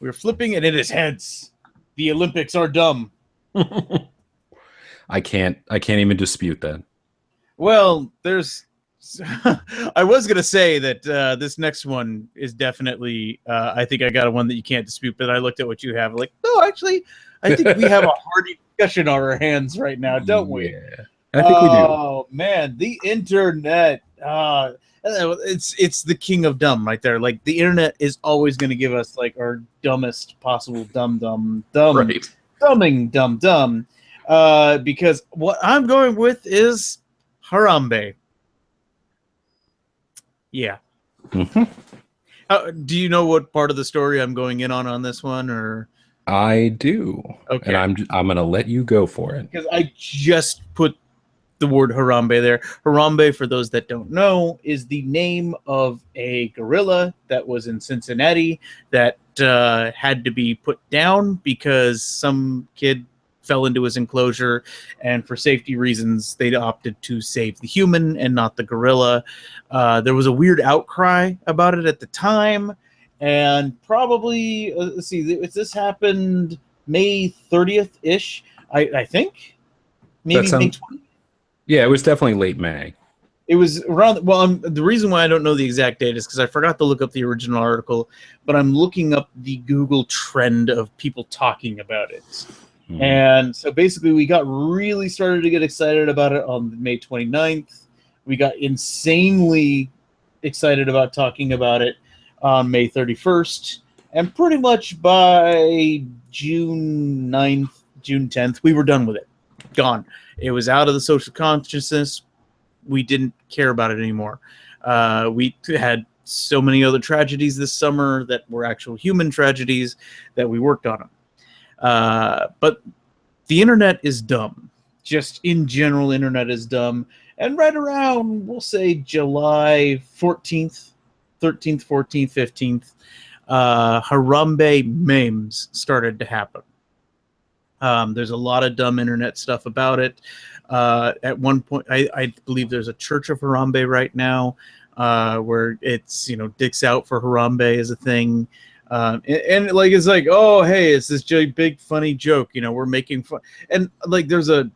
We're flipping, and it is heads. The Olympics are dumb. I can't even dispute that. Well, there's. I was going to say that this next one is definitely. I think I got one that you can't dispute, but I looked at what you have. Like, no, actually, I think we have a hearty discussion on our hands right now, don't we? Yeah, I think we do. Oh man, the internet. It's the king of dumb right there. Like, the internet is always going to give us like our dumbest possible dumbing dumb. Because what I'm going with is Harambe. Yeah. Mm-hmm. Do you know what part of the story I'm going in on this one, or? I do. Okay. And I'm going to let you go for it. Because I just put the word Harambe there. Harambe, for those that don't know, is the name of a gorilla that was in Cincinnati that had to be put down because some kid fell into his enclosure, and for safety reasons, they opted to save the human and not the gorilla. There was a weird outcry about it at the time, and probably, let's see, this happened May 30th-ish, I think? Maybe May 20th? Yeah, it was definitely late May. It was around, well, the reason why I don't know the exact date is because I forgot to look up the original article, but I'm looking up the Google trend of people talking about it. Mm-hmm. And so basically we got really started to get excited about it on May 29th. We got insanely excited about talking about it on May 31st. And pretty much by June 9th, June 10th, we were done with it. Gone. It was out of the social consciousness. We didn't care about it anymore. We had so many other tragedies this summer that were actual human tragedies that we worked on them. But the internet is dumb. Just in general, internet is dumb. And right around, we'll say July 14th, 13th, 14th, 15th, Harambe memes started to happen. There's a lot of dumb internet stuff about it. At one point, I believe there's a Church of Harambe right now, where it's, dicks out for Harambe is a thing. And like, it's like, oh, hey, it's this big funny joke, we're making fun. And like, there's a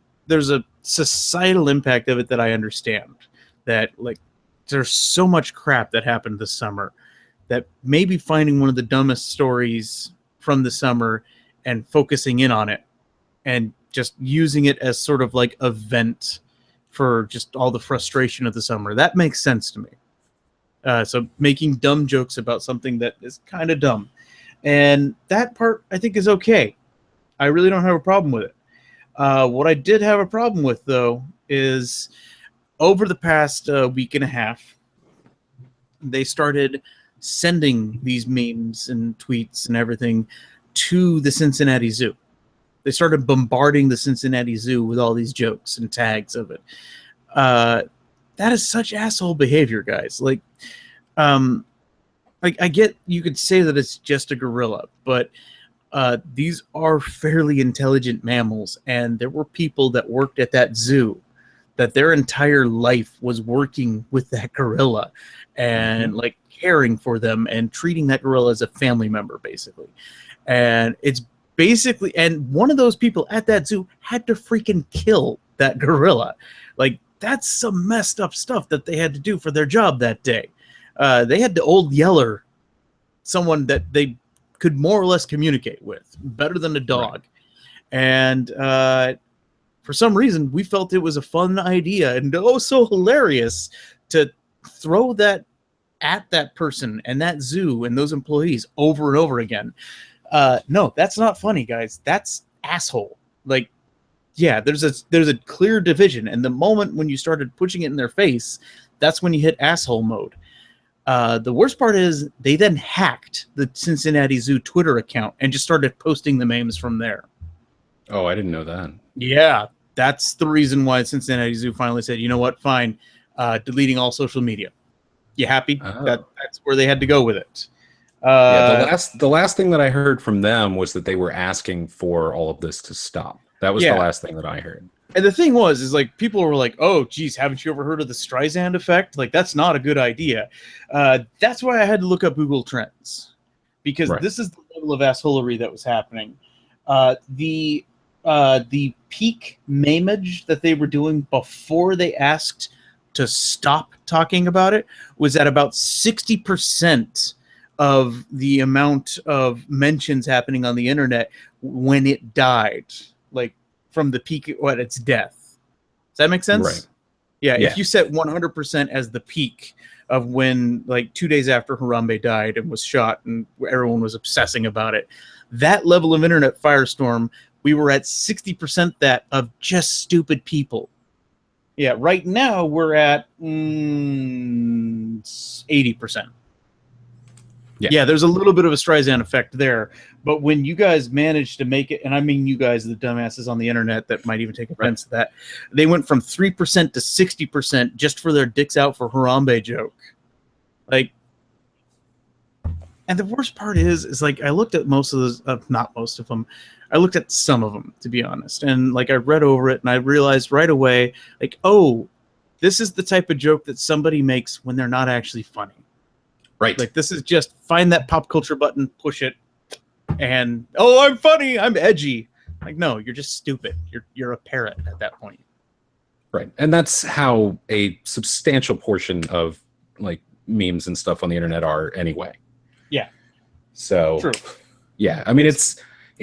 societal impact of it that I understand, that like, there's so much crap that happened this summer that maybe finding one of the dumbest stories from the summer and focusing in on it and just using it as sort of like a vent for just all the frustration of the summer. That makes sense to me. So making dumb jokes about something that is kind of dumb. And that part, I think, is okay. I really don't have a problem with it. What I did have a problem with, though, is over the past week and a half, they started sending these memes and tweets and everything to the Cincinnati Zoo. They started bombarding the Cincinnati Zoo with all these jokes and tags of it. That is such asshole behavior, guys. Like I get you could say that it's just a gorilla, but these are fairly intelligent mammals, and there were people that worked at that zoo that their entire life was working with that gorilla and like caring for them and treating that gorilla as a family member, basically. And it's basically, and one of those people at that zoo had to freaking kill that gorilla. Like, that's some messed up stuff that they had to do for their job that day. They had to old yeller someone that they could more or less communicate with better than a dog. Right. And for some reason, we felt it was a fun idea and so hilarious to throw that at that person and that zoo and those employees over and over again. No, that's not funny, guys. That's asshole. Like, yeah, there's a clear division, and the moment when you started pushing it in their face, that's when you hit asshole mode. The worst part is they then hacked the Cincinnati Zoo Twitter account and just started posting the memes from there. Oh, I didn't know that. Yeah, that's the reason why Cincinnati Zoo finally said, you know what, fine, deleting all social media. You happy? Oh. That's where they had to go with it. Yeah, the last thing that I heard from them was that they were asking for all of this to stop. That was the last thing that I heard. And the thing is like people were like, oh, geez, haven't you ever heard of the Streisand effect? Like, that's not a good idea. That's why I had to look up Google Trends, because this is the level of assholery that was happening. The peak memeage that they were doing before they asked to stop talking about it was at about 60% of the amount of mentions happening on the internet when it died, like from the peak at its death. Does that make sense? Right. Yeah. If you set 100% as the peak of when, like 2 days after Harambe died and was shot and everyone was obsessing about it, that level of internet firestorm, we were at 60% that of just stupid people. Yeah, right now we're at 80%. Yeah, there's a little bit of a Streisand effect there. But when you guys managed to make it, and I mean you guys, the dumbasses on the internet that might even take offense to that, they went from 3% to 60% just for their dicks out for Harambe joke. Like, and the worst part is like I looked at most of those, not most of them, I looked at some of them, to be honest. And like I read over it and I realized right away, like, oh, this is the type of joke that somebody makes when they're not actually funny. Right. Like, this is just find that pop culture button, push it, and oh, I'm funny, I'm edgy. Like, no, you're just stupid. You're a parrot at that point. Right. And that's how a substantial portion of like memes and stuff on the internet are anyway. Yeah. So true. Yeah. I mean, it's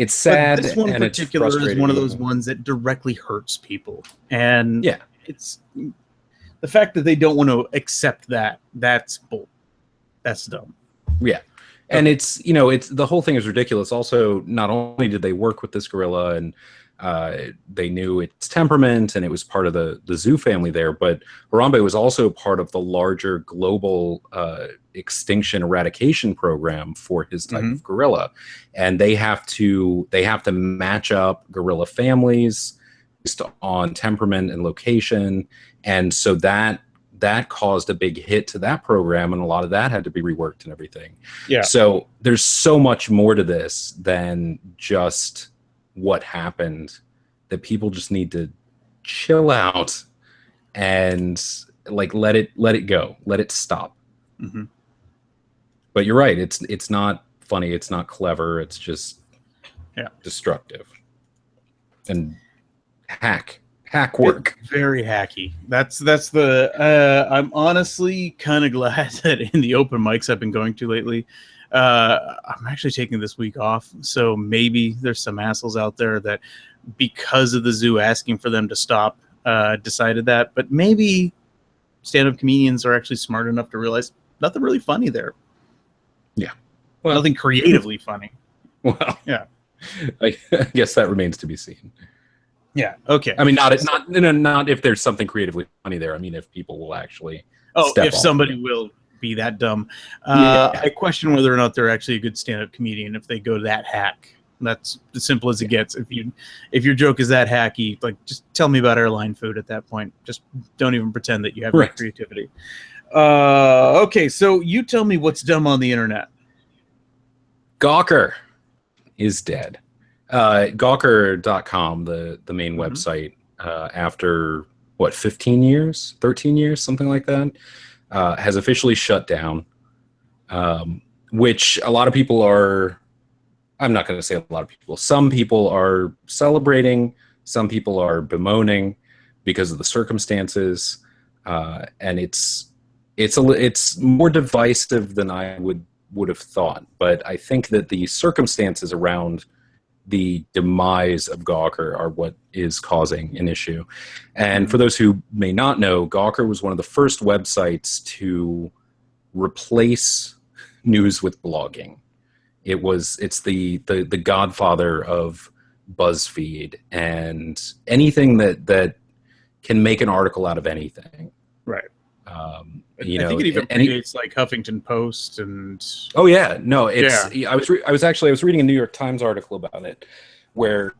sad. But this one in particular is one of those ones that directly hurts people. And yeah, it's the fact that they don't want to accept that. That's bull. That's dumb. Yeah. And it's, you know, it's the whole thing is ridiculous. Also, not only did they work with this gorilla and they knew its temperament and it was part of the zoo family there, but Harambe was also part of the larger global extinction eradication program for his type of gorilla. And they have to match up gorilla families based on temperament and location. And so that caused a big hit to that program, and a lot of that had to be reworked and everything. Yeah. So there's so much more to this than just what happened, that people just need to chill out and like let it go, let it stop. Mm-hmm. But you're right, it's not funny, it's not clever, it's just destructive and hack Hack work. It's very hacky. That's the. I'm honestly kind of glad that in the open mics I've been going to lately, I'm actually taking this week off. So maybe there's some assholes out there that, because of the zoo asking for them to stop, decided that. But maybe stand-up comedians are actually smart enough to realize nothing really funny there. Yeah. Well, nothing creatively funny. Well, yeah. I guess that remains to be seen. Yeah. Okay. I mean, not if there's something creatively funny there. I mean, if people will actually. If somebody will be that dumb. I question whether or not they're actually a good stand-up comedian if they go that hack. That's as simple as it gets. If your joke is that hacky, like, just tell me about airline food at that point. Just don't even pretend that you have any creativity. Okay, so you tell me what's dumb on the internet. Gawker is dead. Gawker.com, the main website, after 15 years, 13 years, something like that, has officially shut down. Which a lot of people are. I'm not going to say a lot of people. Some people are celebrating. Some people are bemoaning because of the circumstances, and it's more divisive than I would have thought. But I think that the circumstances around the demise of Gawker are what is causing an issue. And for those who may not know, Gawker was one of the first websites to replace news with blogging. It's the godfather of BuzzFeed and anything that can make an article out of anything. Right. I think it even predates like Huffington Post and. Oh yeah, no, it's. Yeah. I was reading a New York Times article about it, where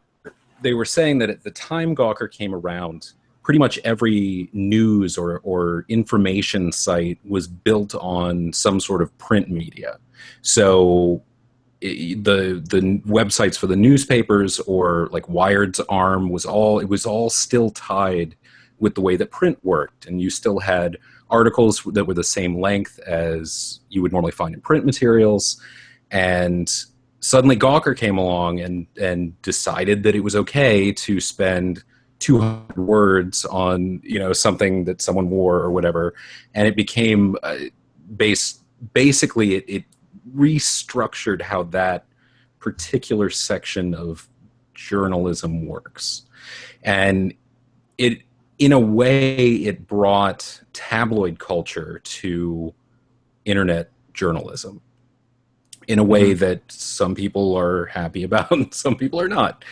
they were saying that at the time Gawker came around, pretty much every news or information site was built on some sort of print media. So the websites for the newspapers, or like Wired's arm, was all still tied with the way that print worked, and you still had articles that were the same length as you would normally find in print materials. And suddenly Gawker came along and decided that it was okay to spend 200 words on something that someone wore or whatever, and it became basically it restructured how that particular section of journalism works. And it, in a way, it brought tabloid culture to internet journalism in a way that some people are happy about and some people are not.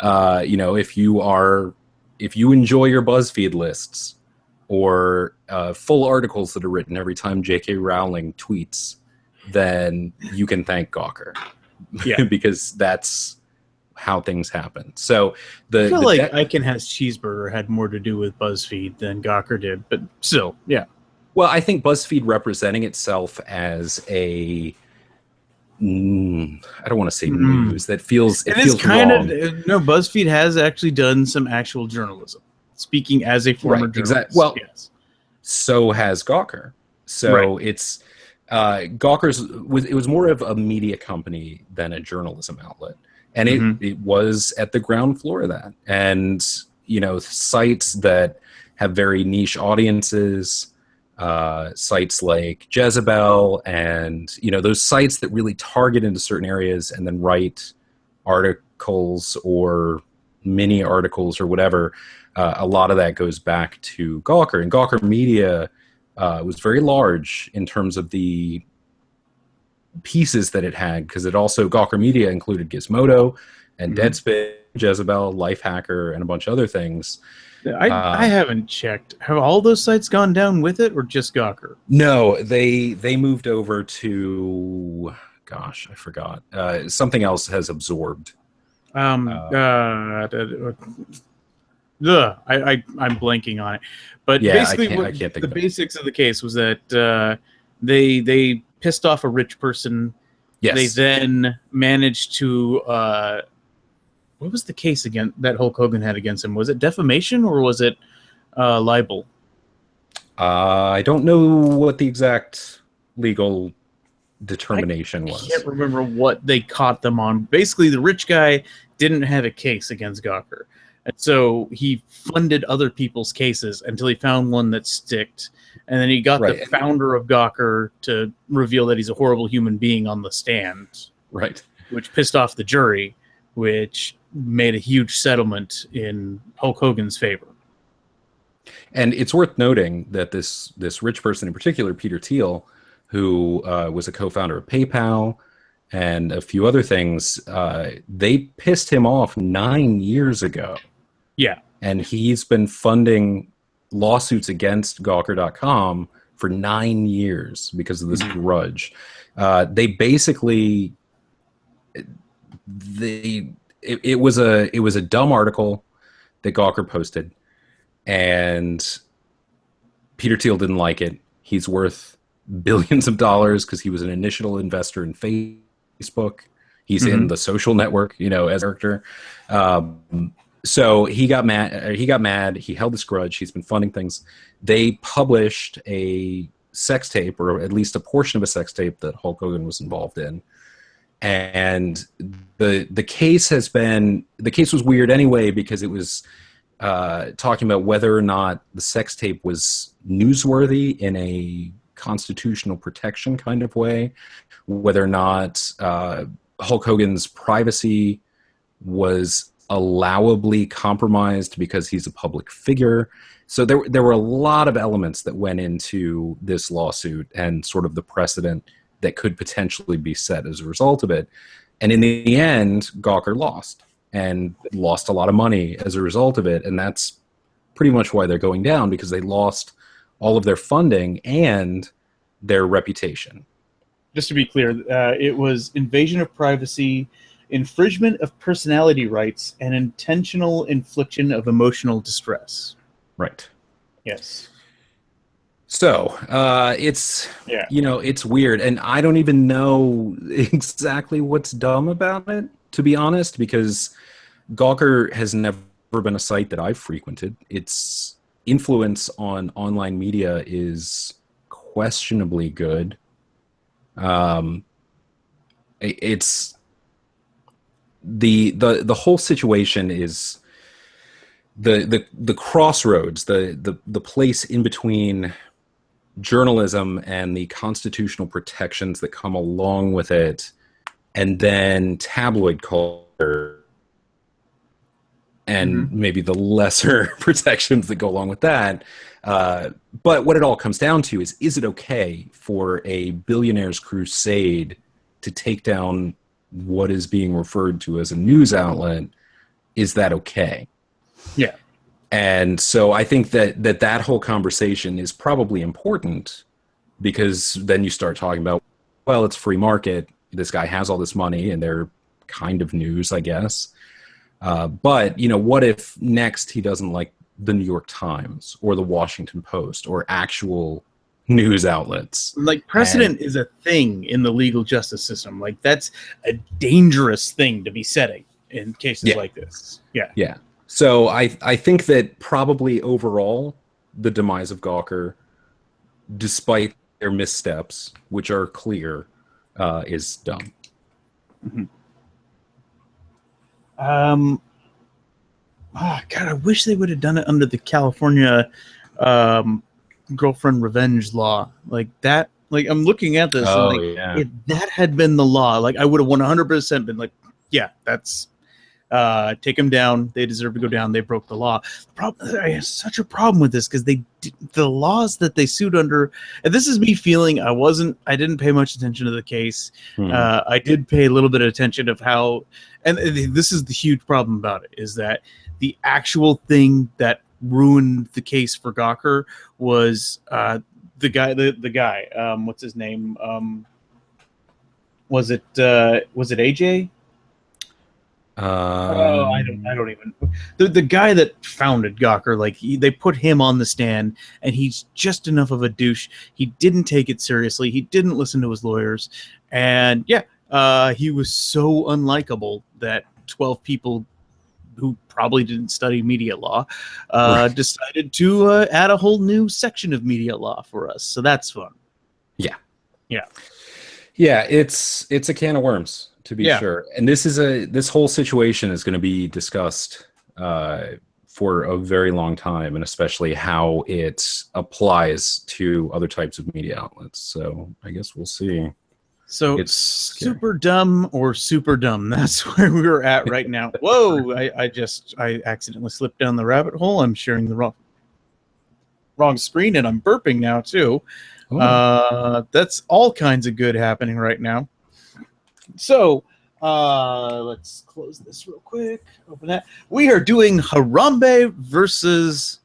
If you enjoy your BuzzFeed lists or full articles that are written every time J.K. Rowling tweets, then you can thank Gawker. Yeah. Because that's how things happen. So I feel like I Can Has Cheeseburger had more to do with BuzzFeed than Gawker did, but still, yeah. Well, I think BuzzFeed representing itself as a I don't want to say news that feels it feels kind wrong. No, BuzzFeed has actually done some actual journalism. Speaking as a former journalist. Exactly. Well, yes. So has Gawker. So it's it was more of a media company than a journalism outlet. And it was at the ground floor of that. And, sites that have very niche audiences, sites like Jezebel and, those sites that really target into certain areas and then write articles or mini articles or whatever, a lot of that goes back to Gawker. And Gawker Media was very large in terms of the pieces that it had, because it also, Gawker Media included Gizmodo and Deadspin, Jezebel, Lifehacker, and a bunch of other things. I haven't checked. Have all those sites gone down with it, or just Gawker? No, they moved over to, gosh, I forgot. Something else has absorbed. I'm blanking on it. But basically, I can't think the basics of the case was that they pissed off a rich person. Yes. They then managed to what was the case again that Hulk Hogan had against him? Was it defamation or was it libel? I don't know what the exact legal determination was. I can't remember what they caught them on. Basically, the rich guy didn't have a case against Gawker. And so he funded other people's cases until he found one that sticked. And then he got the founder of Gawker to reveal that he's a horrible human being on the stand. Right. Which pissed off the jury, which made a huge settlement in Hulk Hogan's favor. And it's worth noting that this rich person in particular, Peter Thiel, who was a co-founder of PayPal and a few other things, they pissed him off 9 years ago. Yeah. And he's been funding lawsuits against Gawker.com for 9 years because of this grudge. They basically, it was a dumb article that Gawker posted, and Peter Thiel didn't like it. He's worth billions of dollars because he was an initial investor in Facebook. He's in the social network, as a character. So he got mad. He held this grudge. He's been funding things. They published a sex tape, or at least a portion of a sex tape that Hulk Hogan was involved in. And the case was weird anyway, because it was talking about whether or not the sex tape was newsworthy in a constitutional protection kind of way, whether or not Hulk Hogan's privacy was allowably compromised because he's a public figure. So there were a lot of elements that went into this lawsuit and sort of the precedent that could potentially be set as a result of it. And in the end, Gawker lost a lot of money as a result of it. And that's pretty much why they're going down, because they lost all of their funding and their reputation. Just to be clear, it was invasion of privacy, infringement of personality rights, and intentional infliction of emotional distress. Right. Yes. So it's weird, and I don't even know exactly what's dumb about it, to be honest, because Gawker has never been a site that I've frequented. Its influence on online media is questionably good. It's the whole situation is the crossroads, the place in between journalism and the constitutional protections that come along with it, and then tabloid culture and maybe the lesser protections that go along with that. But what it all comes down to is it okay for a billionaire's crusade to take down what is being referred to as a news outlet? Is that okay? Yeah. And so I think that whole conversation is probably important, because then you start talking about, well, it's free market. This guy has all this money and they're kind of news, I guess. But, what if next he doesn't like the New York Times or the Washington Post or actual news outlets? Like, precedent is a thing in the legal justice system. Like, that's a dangerous thing to be setting in cases like this. Yeah. Yeah. So I think that probably overall, the demise of Gawker, despite their missteps, which are clear, is dumb. God, I wish they would have done it under the California girlfriend revenge law. Like that. Like, I'm looking at this. Oh, and if that had been the law, like, I would have 100% been like, yeah, that's. Take them down. They deserve to go down. They broke the law. I have such a problem with this, because the laws that they sued under, and this is me feeling I didn't pay much attention to the case. I did pay a little bit of attention of how, and this is the huge problem about it, is that the actual thing that ruined the case for Gawker was the guy. What's his name? Was it AJ? I don't even. The guy that founded Gawker, like, they put him on the stand, and he's just enough of a douche. He didn't take it seriously. He didn't listen to his lawyers, and he was so unlikable that 12 people who probably didn't study media law decided to add a whole new section of media law for us. So that's fun. Yeah. It's a can of worms, to be sure. And this whole situation is going to be discussed for a very long time, and especially how it applies to other types of media outlets. So I guess we'll see. So It's super dumb or super dumb. That's where we were at right now. Whoa, I accidentally slipped down the rabbit hole. I'm sharing the wrong screen, and I'm burping now too. That's all kinds of good happening right now. So let's close this real quick. Open that. We are doing Harambe versus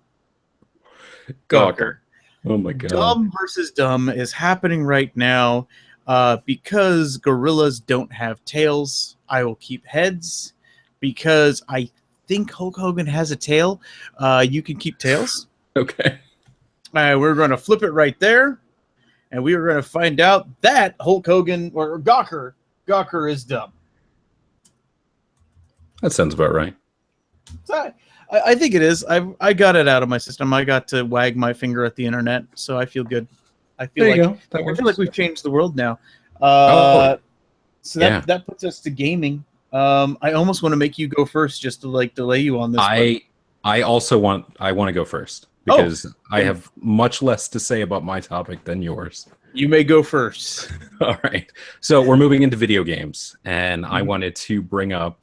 Gawker. Oh my god. Dumb versus dumb is happening right now. Because gorillas don't have tails, I will keep heads. Because I think Hulk Hogan has a tail, you can keep tails. Okay. We're going to flip it right there. And we are going to find out that Hulk Hogan or Gawker is dumb. That sounds about right. So I think it is. I got it out of my system. I got to wag my finger at the internet, so I feel good. I feel like we've changed the world now. So that puts us to gaming. I almost want to make you go first, just to like delay you on this. I want to go first because I have much less to say about my topic than yours. You may go first. All right. So we're moving into video games, and I wanted to bring up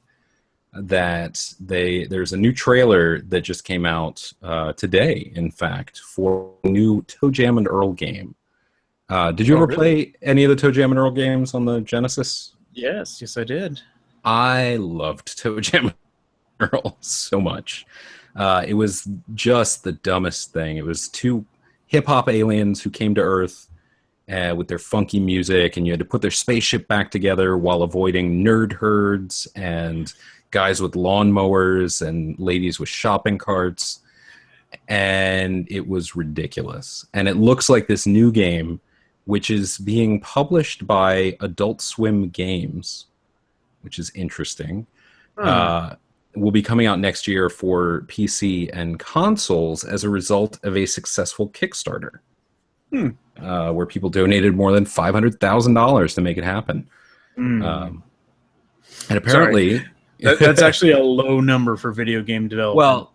that there's a new trailer that just came out today, in fact, for a new Toe Jam and Earl game. Did you ever play any of the Toe Jam and Earl games on the Genesis? Yes, I did. I loved Toe Jam and Earl so much. It was just the dumbest thing. It was two hip-hop aliens who came to Earth with their funky music, and you had to put their spaceship back together while avoiding nerd herds and guys with lawnmowers and ladies with shopping carts. And it was ridiculous. And it looks like this new game, which is being published by Adult Swim Games, which is interesting, will be coming out next year for PC and consoles as a result of a successful Kickstarter, where people donated more than $500,000 to make it happen. And apparently... that's actually a low number for video game development. Well,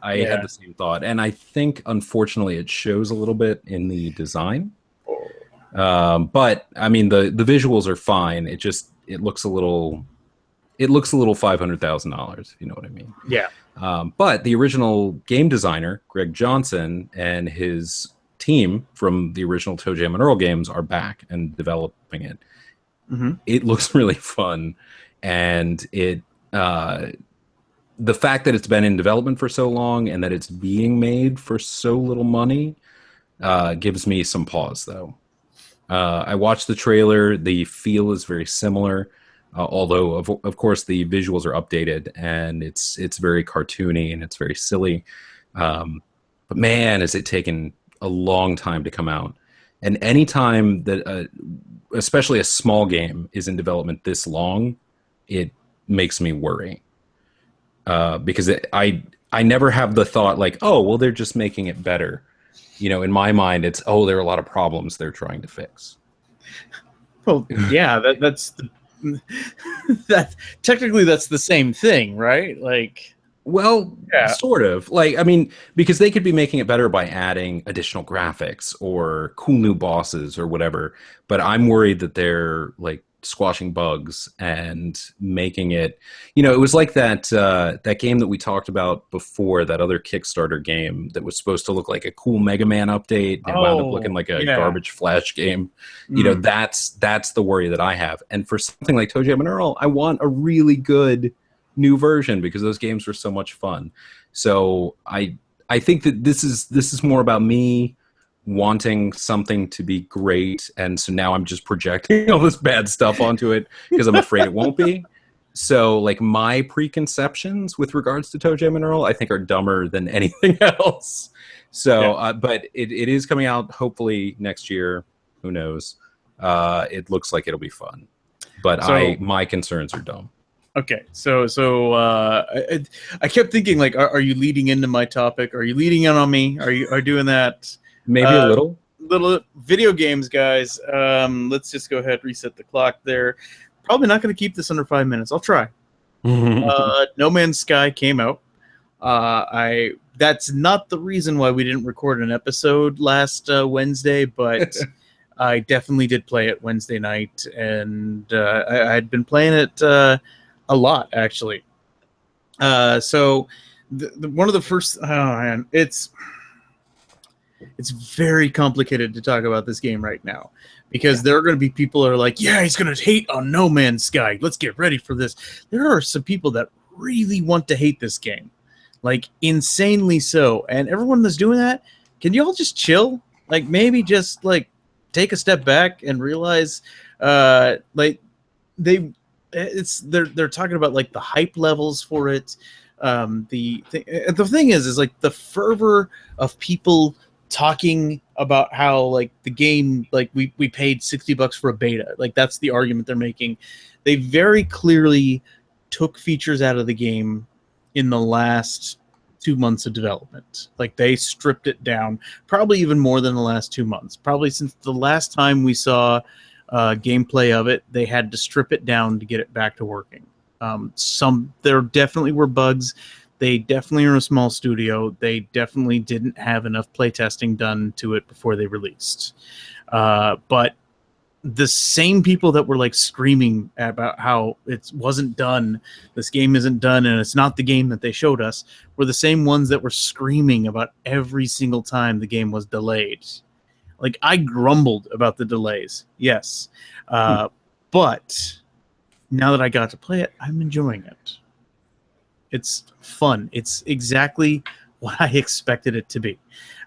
I had the same thought. And I think, unfortunately, it shows a little bit in the design. But, I mean, the visuals are fine. It looks a little $500,000, if you know what I mean. Yeah. But the original game designer, Greg Johnson, and his team from the original Toe Jam and Earl games are back and developing it. It looks really fun. And the fact that it's been in development for so long and that it's being made for so little money gives me some pause, though. I watched the trailer. The feel is very similar, although, of course, the visuals are updated, and it's very cartoony and it's very silly. But, man, is it taken a long time to come out. And any time that, especially a small game, is in development this long, it makes me worry because I never have the thought like, oh, well, they're just making it better. You know, in my mind, it's, oh, there are a lot of problems they're trying to fix. Well, yeah, that's technically that's the same thing, right? Like, well, sort of. Like, I mean, because they could be making it better by adding additional graphics or cool new bosses or whatever. But I'm worried that they're like squashing bugs and making it, you know, it was like that game that we talked about before, that other Kickstarter game that was supposed to look like a cool Mega Man update and wound up looking like a garbage Flash game. You know, that's the worry that I have. And for something like Toe Jam and Earl, I want a really good new version because those games were so much fun. So I think that this is more about me wanting something to be great, and so now I'm just projecting all this bad stuff onto it because I'm afraid it won't be. So, like, my preconceptions with regards to Toe Jam and Earl, I think, are dumber than anything else. So, but it is coming out hopefully next year. Who knows? It looks like it'll be fun, but my concerns are dumb. Okay, so I kept thinking, like, are you leading into my topic? Are you leading in on me? Are you doing that? Maybe a little video games, guys. Let's just go ahead, reset the clock there. Probably not going to keep this under 5 minutes. I'll try. No Man's Sky came out. That's not the reason why we didn't record an episode last Wednesday, but I definitely did play it Wednesday night, and I had been playing it a lot actually. So one of the first, oh man, it's very complicated to talk about this game right now, because there are going to be people that are like, yeah, he's going to hate on No Man's Sky. Let's get ready for this. There are some people that really want to hate this game, like insanely so. And everyone that's doing that, can you all just chill? Like maybe just like take a step back and realize, like they're talking about like the hype levels for it. The thing is like the fervor of people talking about how like the game, like we paid $60 for a beta, like that's the argument they're making. They very clearly took features out of the game in the last 2 months of development. Like they stripped it down, probably even more than the last 2 months, probably since the last time we saw gameplay of it. They had to strip it down to get it back to working. There definitely were bugs. They definitely are a small studio. They definitely didn't have enough playtesting done to it before they released. But the same people that were like screaming about how it wasn't done, this game isn't done, and it's not the game that they showed us, were the same ones that were screaming about every single time the game was delayed. Like I grumbled about the delays, yes. But now that I got to play it, I'm enjoying it. It's fun. It's exactly what I expected it to be.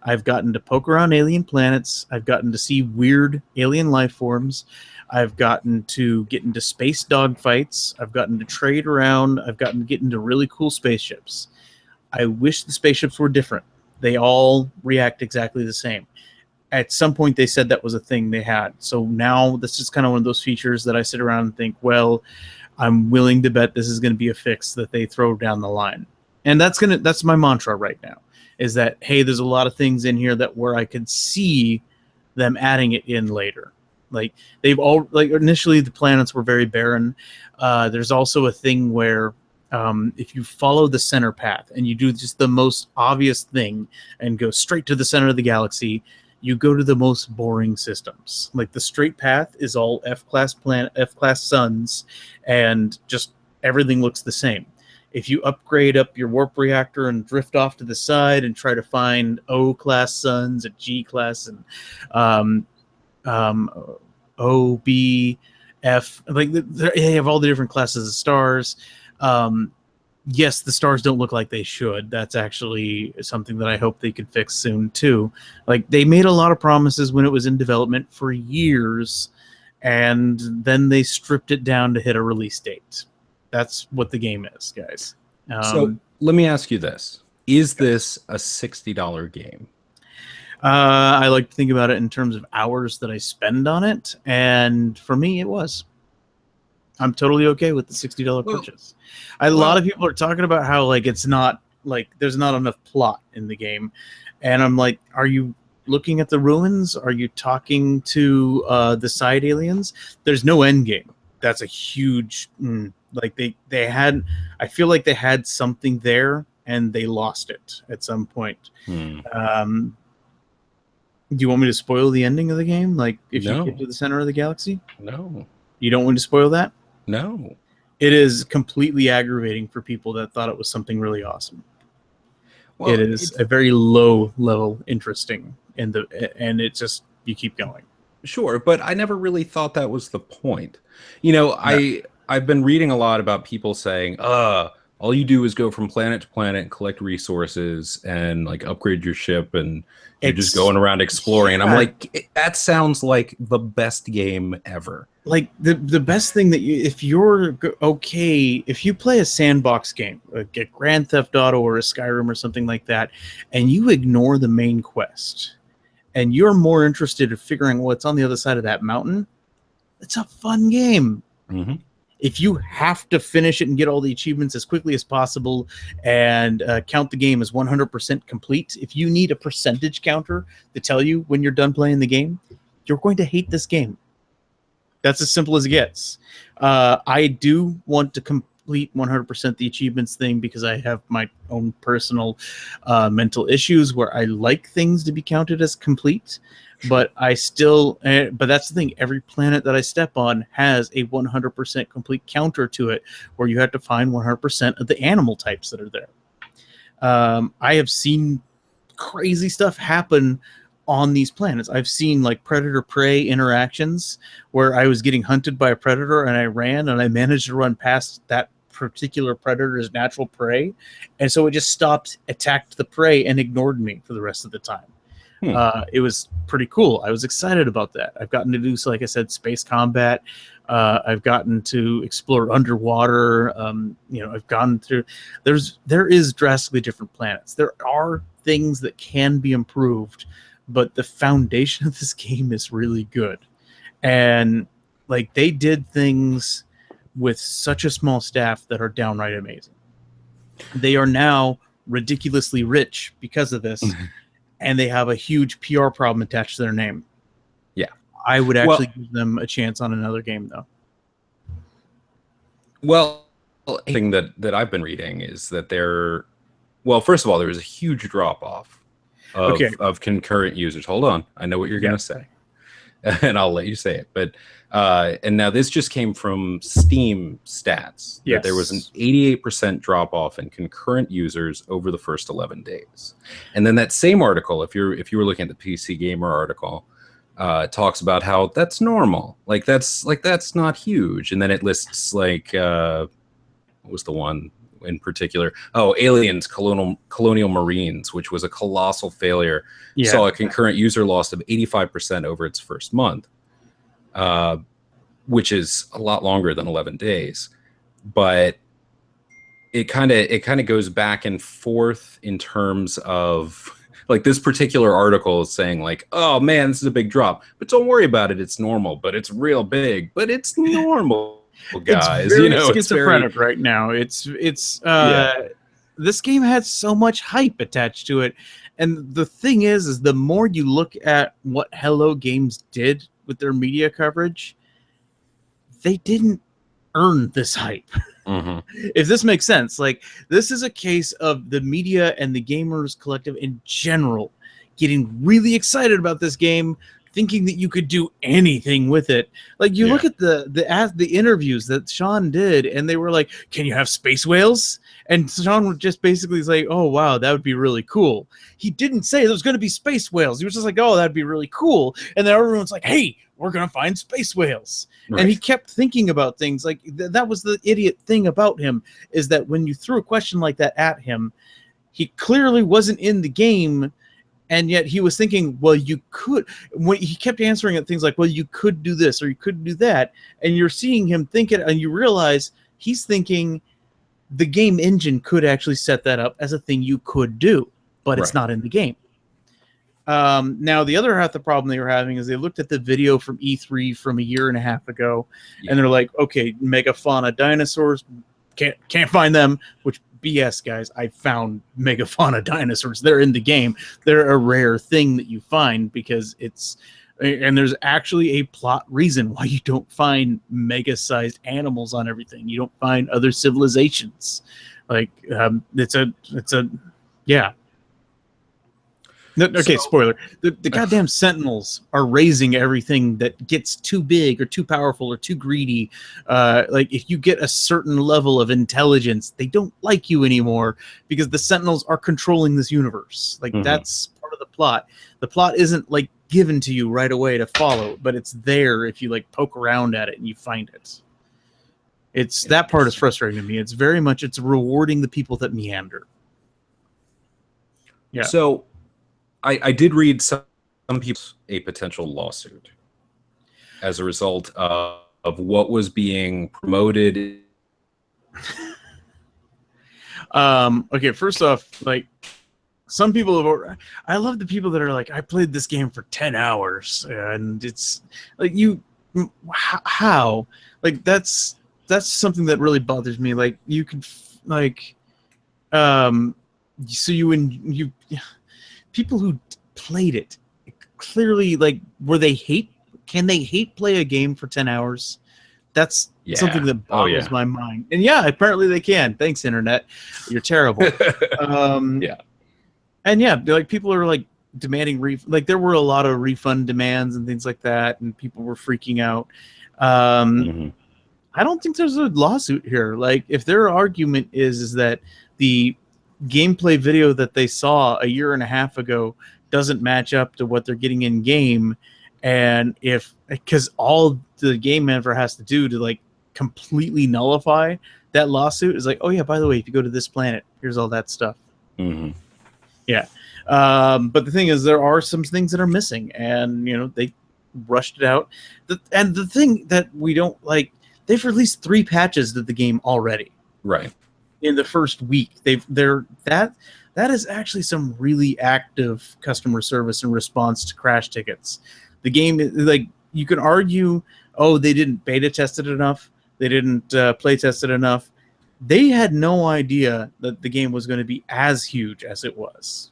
I've gotten to poke around alien planets. I've gotten to see weird alien life forms. I've gotten to get into space dogfights. I've gotten to trade around. I've gotten to get into really cool spaceships. I wish the spaceships were different. They all react exactly the same. At some point, they said that was a thing they had. So now this is kind of one of those features that I sit around and think, well, I'm willing to bet this is going to be a fix that they throw down the line. And that's my mantra right now, is that, hey, there's a lot of things in here that where I could see them adding it in later. Like initially the planets were very barren. There's also a thing where if you follow the center path and you do just the most obvious thing and go straight to the center of the galaxy, you go to the most boring systems. Like the straight path is all F-class suns, and just everything looks the same. If you upgrade up your warp reactor and drift off to the side and try to find O-class suns and G-class and O, B, F, like they have all the different classes of stars. Yes, the stars don't look like they should. That's actually something that I hope they could fix soon too. Like they made a lot of promises when it was in development for years, and then they stripped it down to hit a release date. That's what the game is, guys. So let me ask you this. Is this a $60 game? I like to think about it in terms of hours that I spend on it, and for me, it was. I'm totally okay with the $60 purchase. A lot of people are talking about how like it's not like there's not enough plot in the game, and I'm like, are you looking at the ruins? Are you talking to the side aliens? There's no end game. That's a huge like they had. I feel like they had something there and they lost it at some point. Do you want me to spoil the ending of the game? Like if you get to the center of the galaxy? No. You don't want to spoil that? No. It is completely aggravating for people that thought it was something really awesome. Well, it is a very low level interesting and it just, you keep going. Sure, but I never really thought that was the point. You know, I've been reading a lot about people saying, all you do is go from planet to planet and collect resources and like upgrade your ship and you're just going around exploring. And I'm like, that sounds like the best game ever. Like the best thing that if you play a sandbox game, like a Grand Theft Auto or a Skyrim or something like that, and you ignore the main quest and you're more interested in figuring what's on the other side of that mountain, it's a fun game. Mm-hmm. If you have to finish it and get all the achievements as quickly as possible and count the game as 100% complete, if you need a percentage counter to tell you when you're done playing the game, you're going to hate this game. That's as simple as it gets. I do want to complete 100% the achievements thing because I have my own personal mental issues where I like things to be counted as complete. But I still, but that's the thing. Every planet that I step on has a 100% complete counter to it, where you have to find 100% of the animal types that are there. I have seen crazy stuff happen on these planets. I've seen like predator-prey interactions where I was getting hunted by a predator and I ran and I managed to run past that particular predator's natural prey, and so it just stopped, attacked the prey, and ignored me for the rest of the time. It was pretty cool. I was excited about that. I've gotten to do, so like I said, space combat. I've gotten to explore underwater. I've gone through. There is drastically different planets. There are things that can be improved, but the foundation of this game is really good. And like they did things with such a small staff that are downright amazing. They are now ridiculously rich because of this. And they have a huge PR problem attached to their name. Yeah. I would actually give them a chance on another game, though. Well, the thing that I've been reading is that first of all, there was a huge drop-off of concurrent users. Hold on. I know what you're going to say. And I'll let you say it. But and now this just came from Steam stats. Yes. That there was an 88% drop off in concurrent users over the first 11 days. And then that same article, if you were looking at the PC Gamer article, talks about how that's normal. That's not huge. And then it lists what was the one in particular? Oh, Aliens Colonial Marines, which was a colossal failure. Yeah. Saw a concurrent user loss of 85% over its first month, which is a lot longer than 11 days. But it kind of goes back and forth in terms of like this particular article is saying like, oh man, this is a big drop, but don't worry about it. It's normal, but it's real big, but it's normal. Guys, it's very schizophrenic right now. It's this game had so much hype attached to it, and the thing is the more you look at what Hello Games did with their media coverage, they didn't earn this hype. Mm-hmm. If this makes sense, like this is a case of the media and the gamers collective in general getting really excited about this game, thinking that you could do anything with it. Like you look at the interviews that Sean did, and they were like, "Can you have space whales?" And Sean would just basically say, "Oh wow, that would be really cool." He didn't say there was going to be space whales. He was just like, "Oh, that'd be really cool." And then everyone's like, "Hey, we're going to find space whales." Right. And he kept thinking about things like that was the idiot thing about him, is that when you threw a question like that at him, he clearly wasn't in the game. And yet he was thinking, well, you could, when he kept answering at things like, well, you could do this or you could do that. And you're seeing him think it, and you realize he's thinking the game engine could actually set that up as a thing you could do, but it's not in the game. Now, the other half of the problem they were having is they looked at the video from E3 from a year and a half ago, and they're like, okay, megafauna dinosaurs, can't find them, which BS, guys. I found megafauna dinosaurs. They're in the game. They're a rare thing that you find because and there's actually a plot reason why you don't find mega-sized animals on everything. You don't find other civilizations. Like Okay, spoiler. The goddamn Sentinels are raising everything that gets too big or too powerful or too greedy. Like if you get a certain level of intelligence, they don't like you anymore because the Sentinels are controlling this universe. Like that's part of the plot. The plot isn't like given to you right away to follow, but it's there if you like poke around at it and you find it. It's that part is frustrating to me. It's very much rewarding the people that meander. Yeah. So I did read some people a potential lawsuit as a result of what was being promoted. Okay, first off, like some people I love the people that are like, I played this game for 10 hours and it's like how? Like that's something that really bothers me. Like you could like so you people who played it clearly like can they hate play a game for 10 hours? That's something that boggles my mind. And yeah, apparently they can. Thanks, internet. You're terrible. Yeah. And yeah, like people are like demanding like there were a lot of refund demands and things like that, and people were freaking out. I don't think there's a lawsuit here. Like if their argument is that the gameplay video that they saw a year and a half ago doesn't match up to what they're getting in game, and because all the game ever has to do to like completely nullify that lawsuit is like, oh yeah, by the way, if you go to this planet, here's all that stuff. Yeah. But the thing is, there are some things that are missing, and they rushed it out. And the thing that we don't like, they've released 3 patches to the game already. Right. In the first week, that is actually some really active customer service in response to crash tickets. The game, like, you can argue, oh, they didn't beta test it enough, they didn't play test it enough. They had no idea that the game was going to be as huge as it was.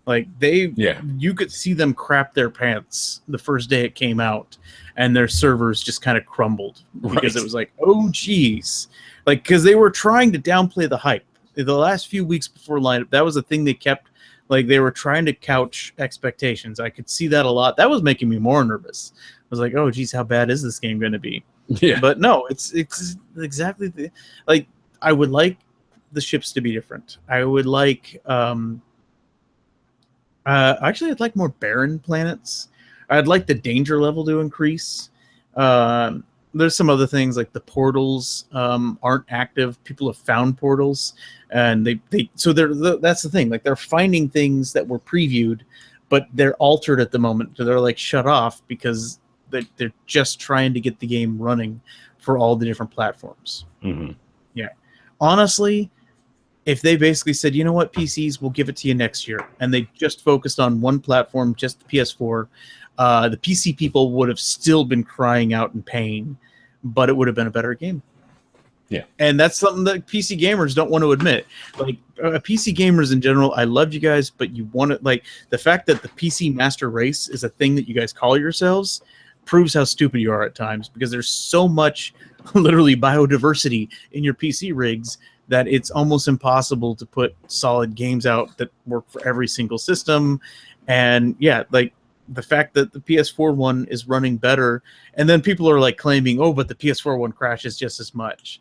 Like you could see them crap their pants the first day it came out, and their servers just kind of crumbled because it was like, oh geez, like because they were trying to downplay the hype. The last few weeks before lineup, that was the thing they kept. Like they were trying to couch expectations. I could see that a lot. That was making me more nervous. I was like, oh geez, how bad is this game going to be? Yeah. But no, it's exactly like I would like the ships to be different. I would like actually I'd like more barren planets. I'd like the danger level to increase. There's some other things like the portals aren't active. People have found portals, and that's the thing. Like they're finding things that were previewed, but they're altered at the moment. So they're like shut off because they're just trying to get the game running for all the different platforms. Yeah, honestly, if they basically said, you know what, PCs, we'll give it to you next year, and they just focused on one platform, just the PS4, the PC people would have still been crying out in pain, but it would have been a better game. Yeah. And that's something that PC gamers don't want to admit. Like, PC gamers in general, I love you guys, but you want to, like, the fact that the PC master race is a thing that you guys call yourselves proves how stupid you are at times, because there's so much, literally, biodiversity in your PC rigs that it's almost impossible to put solid games out that work for every single system. And yeah, like the fact that the PS4 one is running better, and then people are like claiming, oh, but the PS4 one crashes just as much.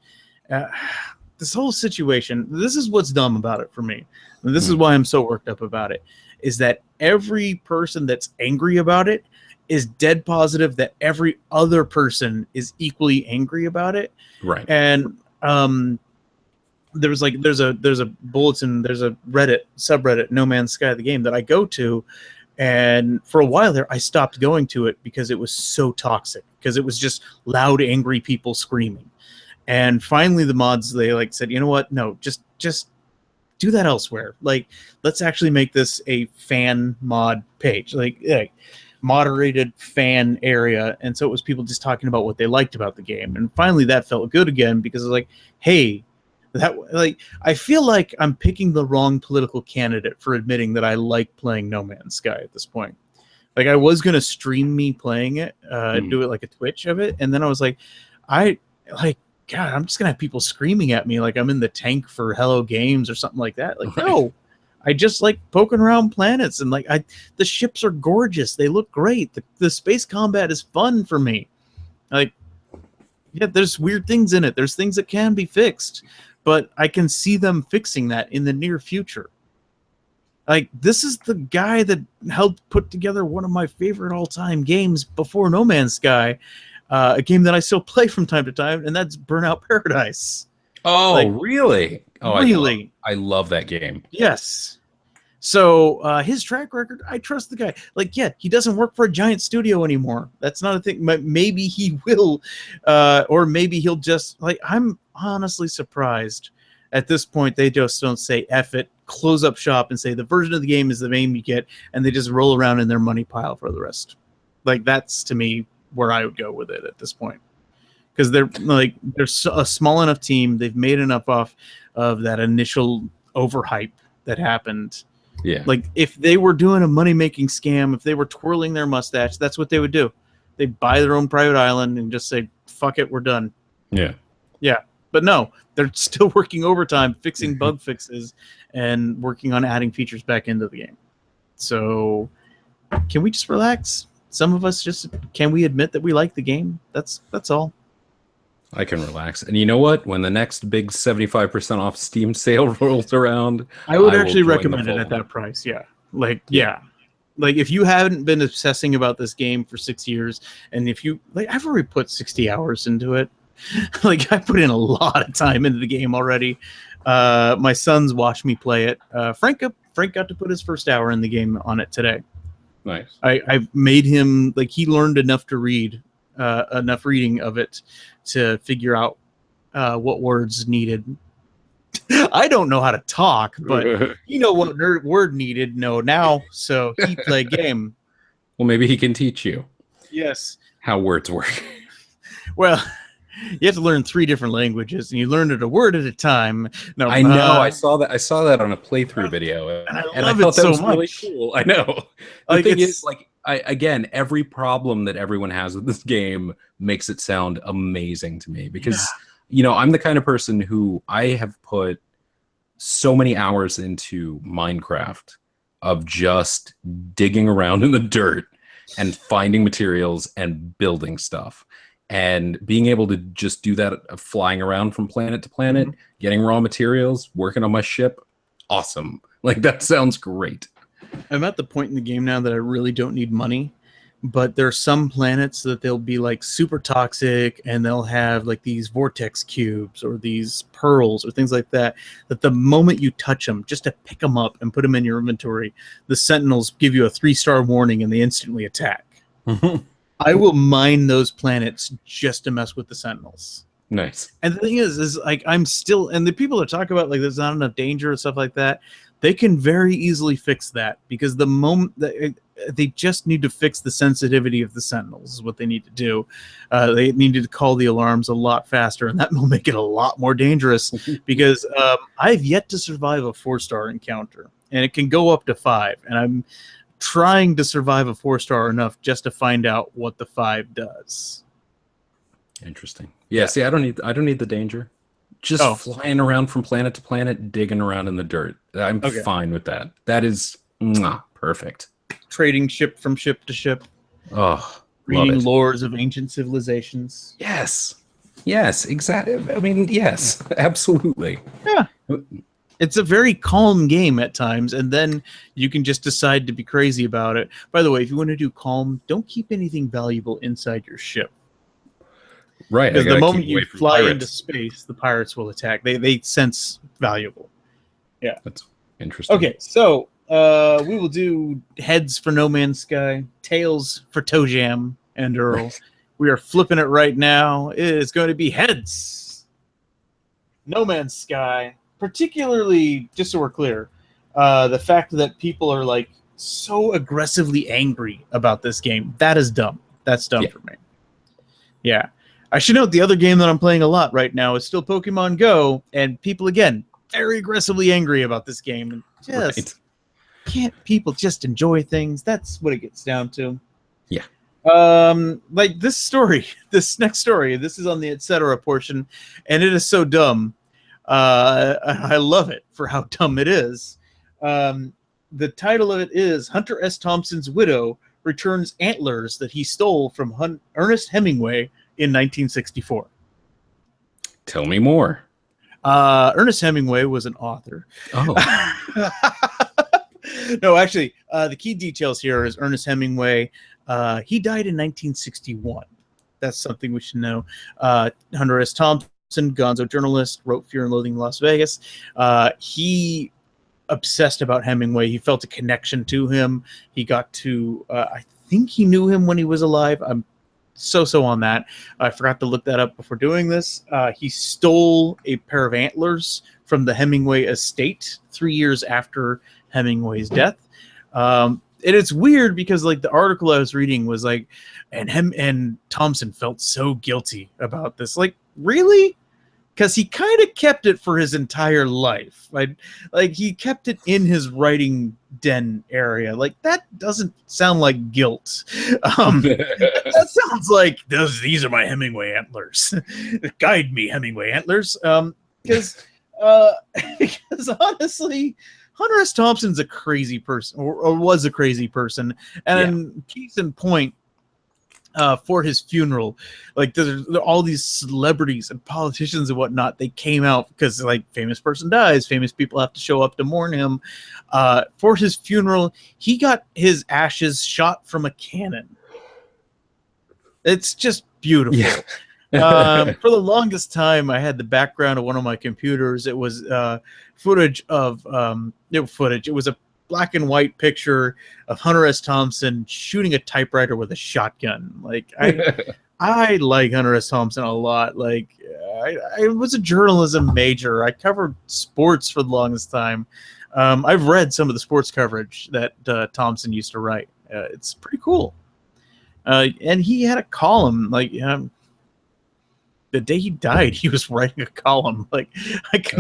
This whole situation, this is what's dumb about it for me. And this is why I'm so worked up about it, is that every person that's angry about it is dead positive that every other person is equally angry about it. Right. And, there's a bulletin, there's a Reddit subreddit, No Man's Sky the game, that I go to, and for a while there I stopped going to it because it was so toxic, because it was just loud, angry people screaming. And finally the mods, they like said, you know what, no, just do that elsewhere. Like, let's actually make this a fan mod page, like moderated fan area. And so it was people just talking about what they liked about the game, and finally that felt good again, because it was like, hey, I feel like I'm picking the wrong political candidate for admitting that I like playing No Man's Sky at this point. Like, I was going to stream me playing it, do it like a Twitch of it. And then I was like, God, I'm just going to have people screaming at me like I'm in the tank for Hello Games or something like that. Like, no, I just like poking around planets, and like the ships are gorgeous. They look great. The space combat is fun for me. Like, yeah, there's weird things in it. There's things that can be fixed, but I can see them fixing that in the near future. Like, this is the guy that helped put together one of my favorite all-time games before No Man's Sky, a game that I still play from time to time, and that's Burnout Paradise. Oh, like, really? Oh, really? I love that game. Yes. So his track record, I trust the guy. Like, yeah, he doesn't work for a giant studio anymore. That's not a thing. Maybe he will, or maybe he'll just, like, I'm honestly surprised at this point they just don't say F it, close up shop, and say the version of the game is the name you get, and they just roll around in their money pile for the rest. Like, that's to me where I would go with it at this point, because they're a small enough team. They've made enough off of that initial overhype that happened. Yeah. Like, if they were doing a money-making scam, if they were twirling their mustache, that's what they would do. They'd buy their own private island and just say, fuck it, we're done. Yeah. Yeah. But no, they're still working overtime, fixing bug fixes, and working on adding features back into the game. So can we just relax? Some of us can we admit that we like the game? That's all. I can relax. And you know what? When the next big 75% off Steam sale rolls around, I would will actually join the recommend it fold. at that price. Yeah. Like, yeah. Like, if you haven't been obsessing about this game for 6 years, and if you, like, I've already put 60 hours into it. Like, I put in a lot of time into the game already. My sons watched me play it. Frank got to put his first hour in the game on it today. Nice. I've made him, like, he learned enough to read, enough reading of it to figure out what words needed. I don't know how to talk, but you know what word needed now, so he played game. Well, maybe he can teach you. Yes. How words work. Well, you have to learn 3 different languages, and you learn it a word at a time. No, I know. I saw that on a playthrough video, and I thought that so was much. really cool. I know. The thing is, like, again, every problem that everyone has with this game makes it sound amazing to me because, you know, I'm the kind of person who I have put so many hours into Minecraft of just digging around in the dirt and finding materials and building stuff. And being able to just do that, flying around from planet to planet, getting raw materials, working on my ship, awesome. Like, that sounds great. I'm at the point in the game now that I really don't need money, but there are some planets that they'll be like super toxic, and they'll have like these vortex cubes or these pearls or things like that, that the moment you touch them, just to pick them up and put them in your inventory, the sentinels give you a 3-star warning and they instantly attack. I will mine those planets just to mess with the sentinels. Nice. And the thing is like, I'm still, and the people that talk about like there's not enough danger and stuff like that, they can very easily fix that, because the moment that they just need to fix the sensitivity of the sentinels is what they need to do. They needed to call the alarms a lot faster, and that will make it a lot more dangerous, because I've yet to survive a 4-star encounter, and it can go up to 5, and I'm trying to survive a 4-star enough just to find out what the 5 does. Interesting. Yeah. See, I don't need the danger. Just flying around from planet to planet, digging around in the dirt. I'm fine with that. That is perfect. Trading ship from ship to ship. Oh, reading lores of ancient civilizations. Yes, exactly. I mean, yes, absolutely. Yeah. It's a very calm game at times, and then you can just decide to be crazy about it. By the way, if you want to do calm, don't keep anything valuable inside your ship. Right. Because the moment you fly into space, the pirates will attack. They sense valuable. Yeah. That's interesting. Okay, so we will do heads for No Man's Sky, tails for Toe Jam and Earl. Right. We are flipping it right now. It is going to be heads. No Man's Sky. Particularly, just so we're clear, the fact that people are like so aggressively angry about this game, that is dumb. That's dumb for me. Yeah. I should note the other game that I'm playing a lot right now is still Pokemon Go, and people, again, very aggressively angry about this game. And just can't people just enjoy things? That's what it gets down to. Yeah. Like this next story, this is on the etc. portion, and it is so dumb. I love it for how dumb it is. The title of it is Hunter S. Thompson's widow returns antlers that he stole from Ernest Hemingway in 1964. Tell me more. Ernest Hemingway was an author. Oh. No, actually, the key details here is Ernest Hemingway. He died in 1961. That's something we should know. Hunter S. Thompson, gonzo journalist, wrote Fear and Loathing in Las Vegas. He obsessed about Hemingway. He felt a connection to him. He got to, I think he knew him when he was alive. I'm so on that. I forgot to look that up before doing this. He stole a pair of antlers from the Hemingway estate 3 years after Hemingway's death. And it's weird because like the article I was reading was like, and Thompson felt so guilty about this. Like, really? because he kind of kept it for his entire life. Like he kept it in his writing den area. Like that doesn't sound like guilt. That sounds like these are my Hemingway antlers. Guide me, Hemingway antlers. Because because honestly, Hunter S. Thompson's a crazy person, or was a crazy person, and case in point. For his funeral, like there's all these celebrities and politicians and whatnot, they came out because like famous person dies, famous people have to show up to mourn him. For his funeral, he got his ashes shot from a cannon. It's just beautiful. For the longest time, I had the background of one of my computers. It was footage of It was a black and white picture of Hunter S. Thompson shooting a typewriter with a shotgun. Like I like Hunter S. Thompson a lot. Like I was a journalism major. I covered sports for the longest time. I've read some of the sports coverage that Thompson used to write. It's pretty cool. And he had a column like the day he died, he was writing a column. Like I can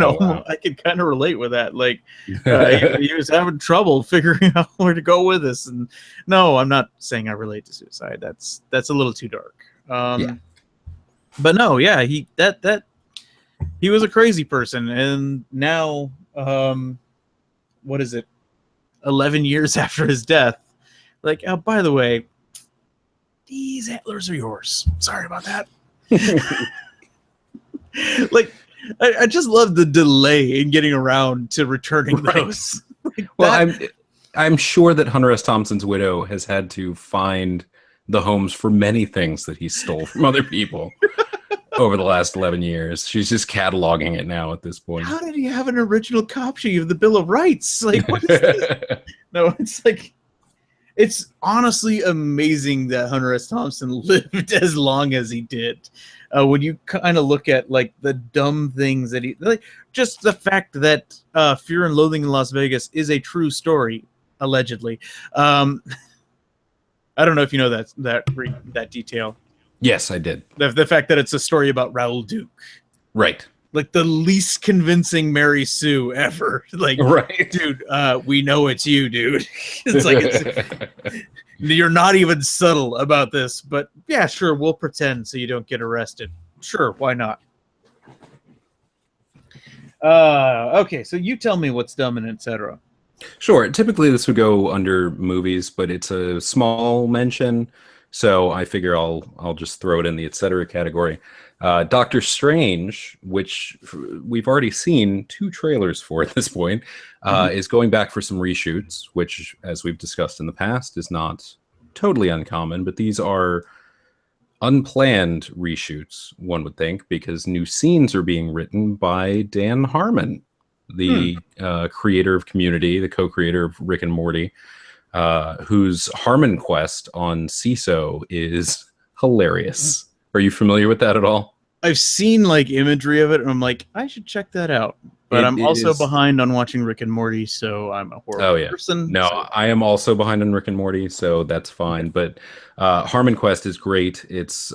kind of relate with that. Like he was having trouble figuring out where to go with this. And no, I'm not saying I relate to suicide. That's a little too dark. But no, yeah, he was a crazy person, and now what is it? 11 years after his death, like, oh, by the way, these antlers are yours. Sorry about that. Like I just love the delay in getting around to returning those. Like well, I'm sure that Hunter S. Thompson's widow has had to find the homes for many things that he stole from other people over the last 11 years. She's just cataloging it now at this point. How did he have an original copy of the Bill of Rights? Like, what is this? No, it's like, it's honestly amazing that Hunter S. Thompson lived as long as he did. When you kind of look at like the dumb things that he, like, just the fact that Fear and Loathing in Las Vegas is a true story, allegedly. I don't know if you know that detail. Yes, I did. The fact that it's a story about Raoul Duke. Right. Like the least convincing Mary Sue ever. Like, right. Dude, we know it's you, dude. It's like, you're not even subtle about this, but yeah, sure, we'll pretend so you don't get arrested. Sure, why not? Okay, so you tell me what's dumb and etc. Sure. Typically, this would go under movies, but it's a small mention, so I figure I'll just throw it in the etc. category. Doctor Strange, which we've already seen 2 trailers for at this point, is going back for some reshoots, which, as we've discussed in the past, is not totally uncommon, but these are unplanned reshoots, one would think, because new scenes are being written by Dan Harmon, the creator of Community, the co-creator of Rick and Morty, whose Harmon Quest on CISO is hilarious. Are you familiar with that at all? I've seen like imagery of it, and I'm like, I should check that out. But I'm also behind on watching Rick and Morty, so I'm a horrible person. No, so. I am also behind on Rick and Morty, so that's fine. But Harmon Quest is great. It's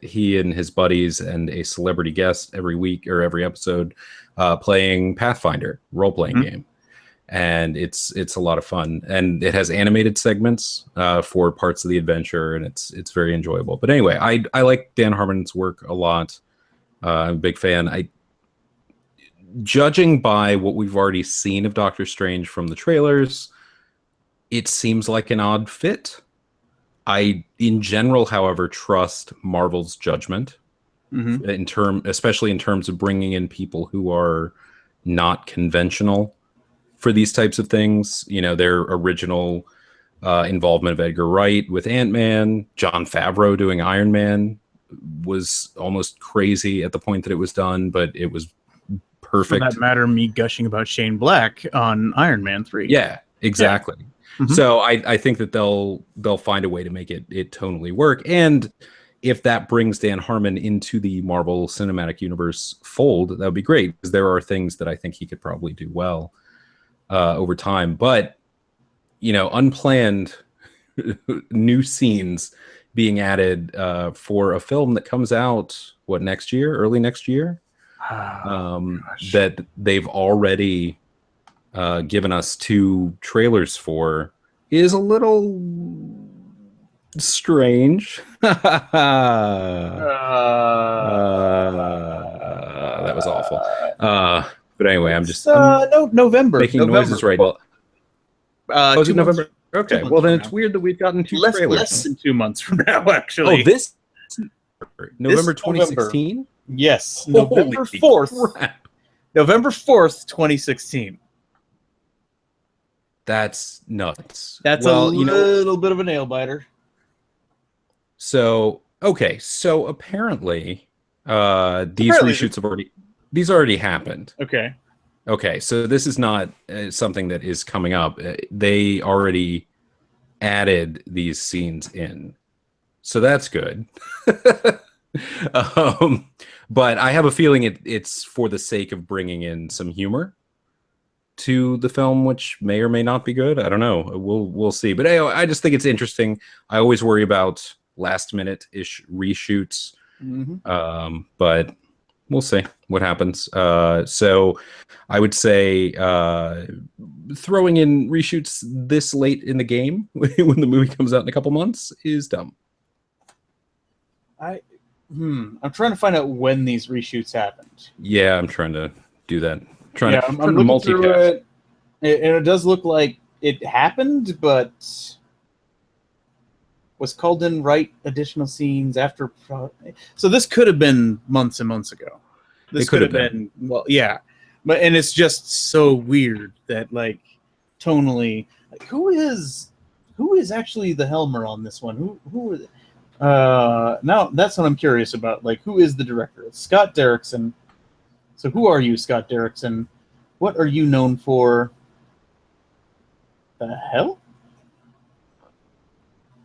he and his buddies and a celebrity guest every week or every episode playing Pathfinder role-playing game. And it's a lot of fun, and it has animated segments for parts of the adventure, and it's very enjoyable. But anyway, I like Dan Harmon's work a lot. I'm a big fan. Judging by what we've already seen of Doctor Strange from the trailers, it seems like an odd fit. I, in general, however, trust Marvel's judgment especially in terms of bringing in people who are not conventional for these types of things. You know, their original involvement of Edgar Wright with Ant-Man, Jon Favreau doing Iron Man was almost crazy at the point that it was done, but it was perfect. For that matter, me gushing about Shane Black on Iron Man 3. Yeah, exactly. Yeah. So I think that they'll find a way to make it tonally work. And if that brings Dan Harmon into the Marvel Cinematic Universe fold, that would be great, because there are things that I think he could probably do well over time. But, you know, unplanned new scenes being added for a film that comes out, what, next year, early next year? that they've already given us 2 trailers for is a little strange. That was awful. But anyway, I'm November. making noises right now. Oh, is it November? Okay, well then it's weird that we've gotten 2 trailers. Less than 2 months from now, actually. Oh, this November 2016? Yes, November 4th. Crap. November 4th, 2016. That's nuts. That's a little bit of a nail biter. So, okay, so apparently these reshoots have already happened. Okay, so this is not something that is coming up. They already added these scenes in. So that's good. But I have a feeling it's for the sake of bringing in some humor to the film, which may or may not be good. I don't know. We'll see. But anyway, I just think it's interesting. I always worry about last-minute-ish reshoots. But we'll see what happens. So I would say throwing in reshoots this late in the game when the movie comes out in a couple months is dumb. I'm trying to find out when these reshoots happened. Yeah, I'm trying to do that. I'm looking multitask. through it, and it does look like it happened, but was called in right additional scenes after. So this could have been months and months ago. This could have been and it's just so weird that like tonally, like who is actually the Helmer on this one? Who is? Now that's what I'm curious about. Like, who is the director? It's Scott Derrickson. So who are you, Scott Derrickson? What are you known for? The hell?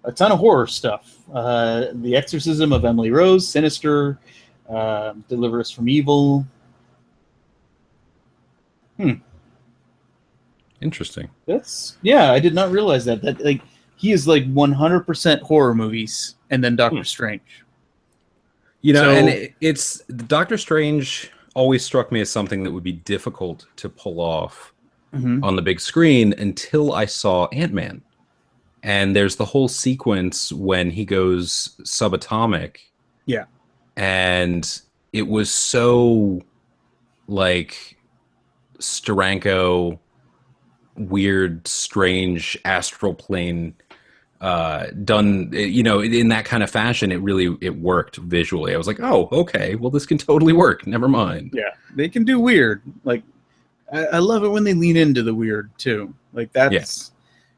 A ton of horror stuff. The Exorcism of Emily Rose, Sinister, Deliver Us from Evil. Interesting. I did not realize that. That like he is like 100% horror movies, and then Doctor Strange. And it's Doctor Strange always struck me as something that would be difficult to pull off on the big screen until I saw Ant-Man. And there's the whole sequence when he goes subatomic. Yeah. And it was so like Steranko, weird, strange astral plane done, in that kind of fashion. It worked visually. I was like, oh, okay, well, this can totally work. Never mind. Yeah, they can do weird. Like, I love it when they lean into the weird too. Like that's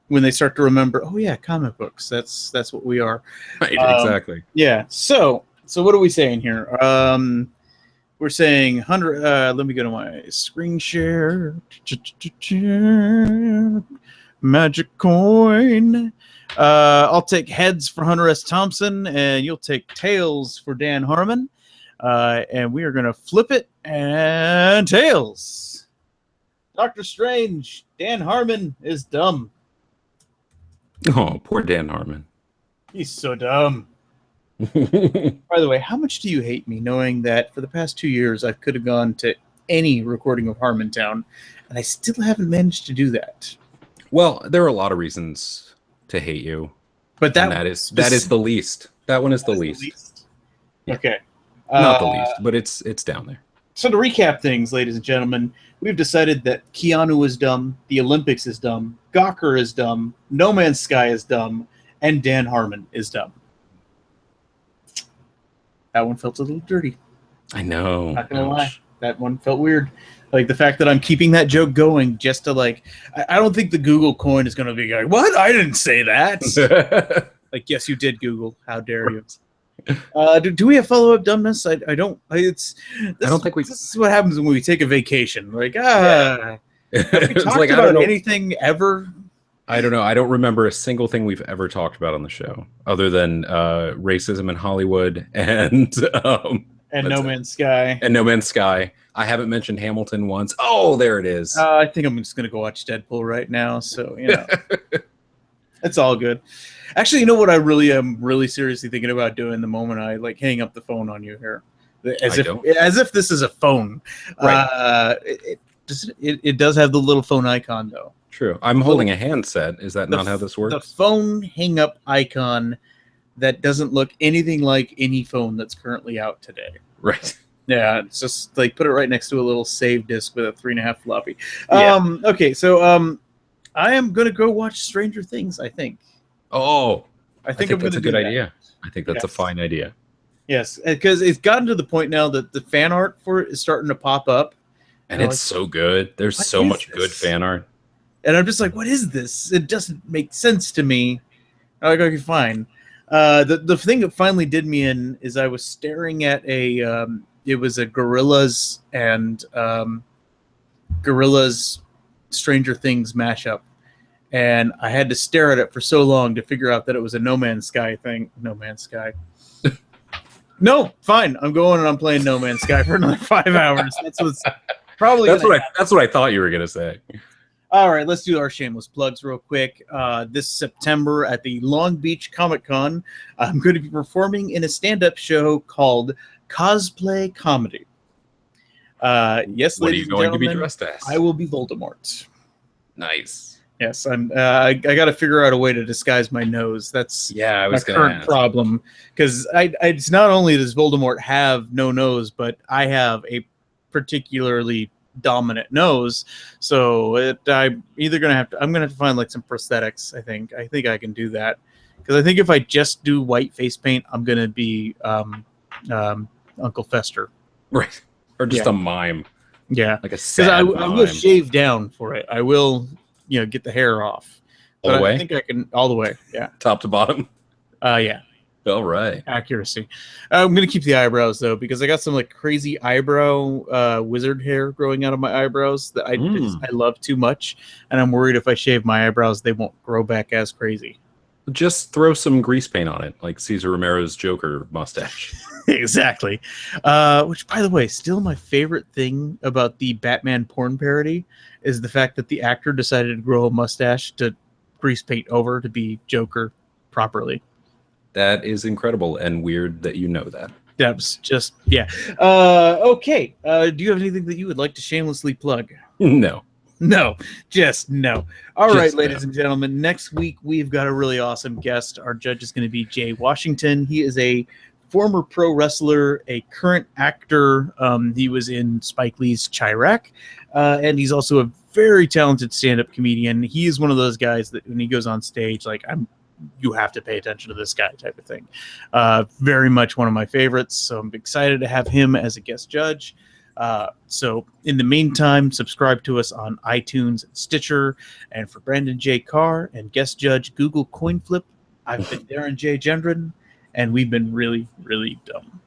when they start to remember. Oh yeah, comic books. That's what we are. Right. Exactly. Yeah. So what are we saying here? We're saying 100. Let me go to my screen share. Magic coin. I'll take heads for Hunter S. Thompson, and you'll take tails for Dan Harmon. And we are going to flip it, and tails. Doctor Strange, Dan Harmon is dumb. Oh, poor Dan Harmon. He's so dumb. By the way, how much do you hate me knowing that for the past 2 years I could have gone to any recording of Harmontown, and I still haven't managed to do that? Well, there are a lot of reasons to hate you, but that is the least. That one is the least. Yeah. Okay, not the least, but it's down there. So to recap things, ladies and gentlemen, we've decided that Keanu is dumb, the Olympics is dumb, Gawker is dumb, No Man's Sky is dumb, and Dan Harmon is dumb. That one felt a little dirty. I know. Not gonna lie, that one felt weird. Like the fact that I'm keeping that joke going just to like, I don't think the Google coin is gonna be like, what? I didn't say that. Like, yes, you did, Google. How dare you? Do we have follow-up dumbness? I don't. This is what happens when we take a vacation. Like, have we talked about anything ever? I don't know. I don't remember a single thing we've ever talked about on the show, other than racism in Hollywood and No Man's Sky. And No Man's Sky. I haven't mentioned Hamilton once. Oh, there it is. I think I'm just gonna go watch Deadpool right now. So it's all good. Actually, you know what I really am really seriously thinking about doing the moment I like hang up the phone on you here? as if this is a phone. Right. It does have the little phone icon though. True. I'm holding a handset. Is that not how this works? The phone hang up icon that doesn't look anything like any phone that's currently out today. Right. Yeah, it's just like put it right next to a little save disk with a 3.5 floppy. Yeah. Okay, so I am gonna go watch Stranger Things. I think. Oh, I think that's a good idea. I think that's a fine idea. Yes, because it's gotten to the point now that the fan art for it is starting to pop up, and it's so good. There's so much good fan art, and I'm just like, what is this? It doesn't make sense to me. I'm like, okay, fine. The thing that finally did me in is I was staring at it was a Gorillas and Gorillas Stranger Things mashup, and I had to stare at it for so long to figure out that it was a No Man's Sky thing. No Man's Sky. No, fine. I'm going and I'm playing No Man's Sky for another 5 hours. That's what's probably. That's what I thought you were gonna say. All right, let's do our shameless plugs real quick. This September at the Long Beach Comic Con, I'm going to be performing in a stand-up show called Cosplay Comedy. Yes, what are ladies you going and gentlemen, to be dressed as? I will be Voldemort. Nice. Yes, I'm. I got to figure out a way to disguise my nose. That's I was my current problem, because it's not only does Voldemort have no nose, but I have a particularly dominant nose. So I'm either gonna I'm gonna have to find like some prosthetics. I think I can do that, because I think if I just do white face paint, I'm gonna be Uncle Fester, right? Or just a mime. Yeah, like a sad I mime. will shave down for it. I will. Get the hair off. All the way? I think I can all the way. Yeah. Top to bottom? Yeah. All right. Accuracy. I'm going to keep the eyebrows, though, because I got some like crazy eyebrow wizard hair growing out of my eyebrows that I love too much. And I'm worried if I shave my eyebrows, they won't grow back as crazy. Just throw some grease paint on it, like Cesar Romero's Joker mustache. Exactly. Which, by the way, still my favorite thing about the Batman porn parody is the fact that the actor decided to grow a mustache to grease paint over to be Joker properly. That is incredible and weird that you know that. That's just, yeah. Okay. Do you have anything that you would like to shamelessly plug? No. No, just no. All right, ladies and gentlemen, next week we've got a really awesome guest. Our judge is going to be Jay Washington. He is a former pro wrestler, a current actor. He was in Spike Lee's Chirac, and he's also a very talented stand-up comedian. He is one of those guys that when he goes on stage, like, you have to pay attention to this guy type of thing. Very much one of my favorites, so I'm excited to have him as a guest judge. So in the meantime, subscribe to us on iTunes and Stitcher. And for Brandon J. Carr and guest judge Google Coin Flip, I've been Darren J. Gendron, and we've been really, really dumb.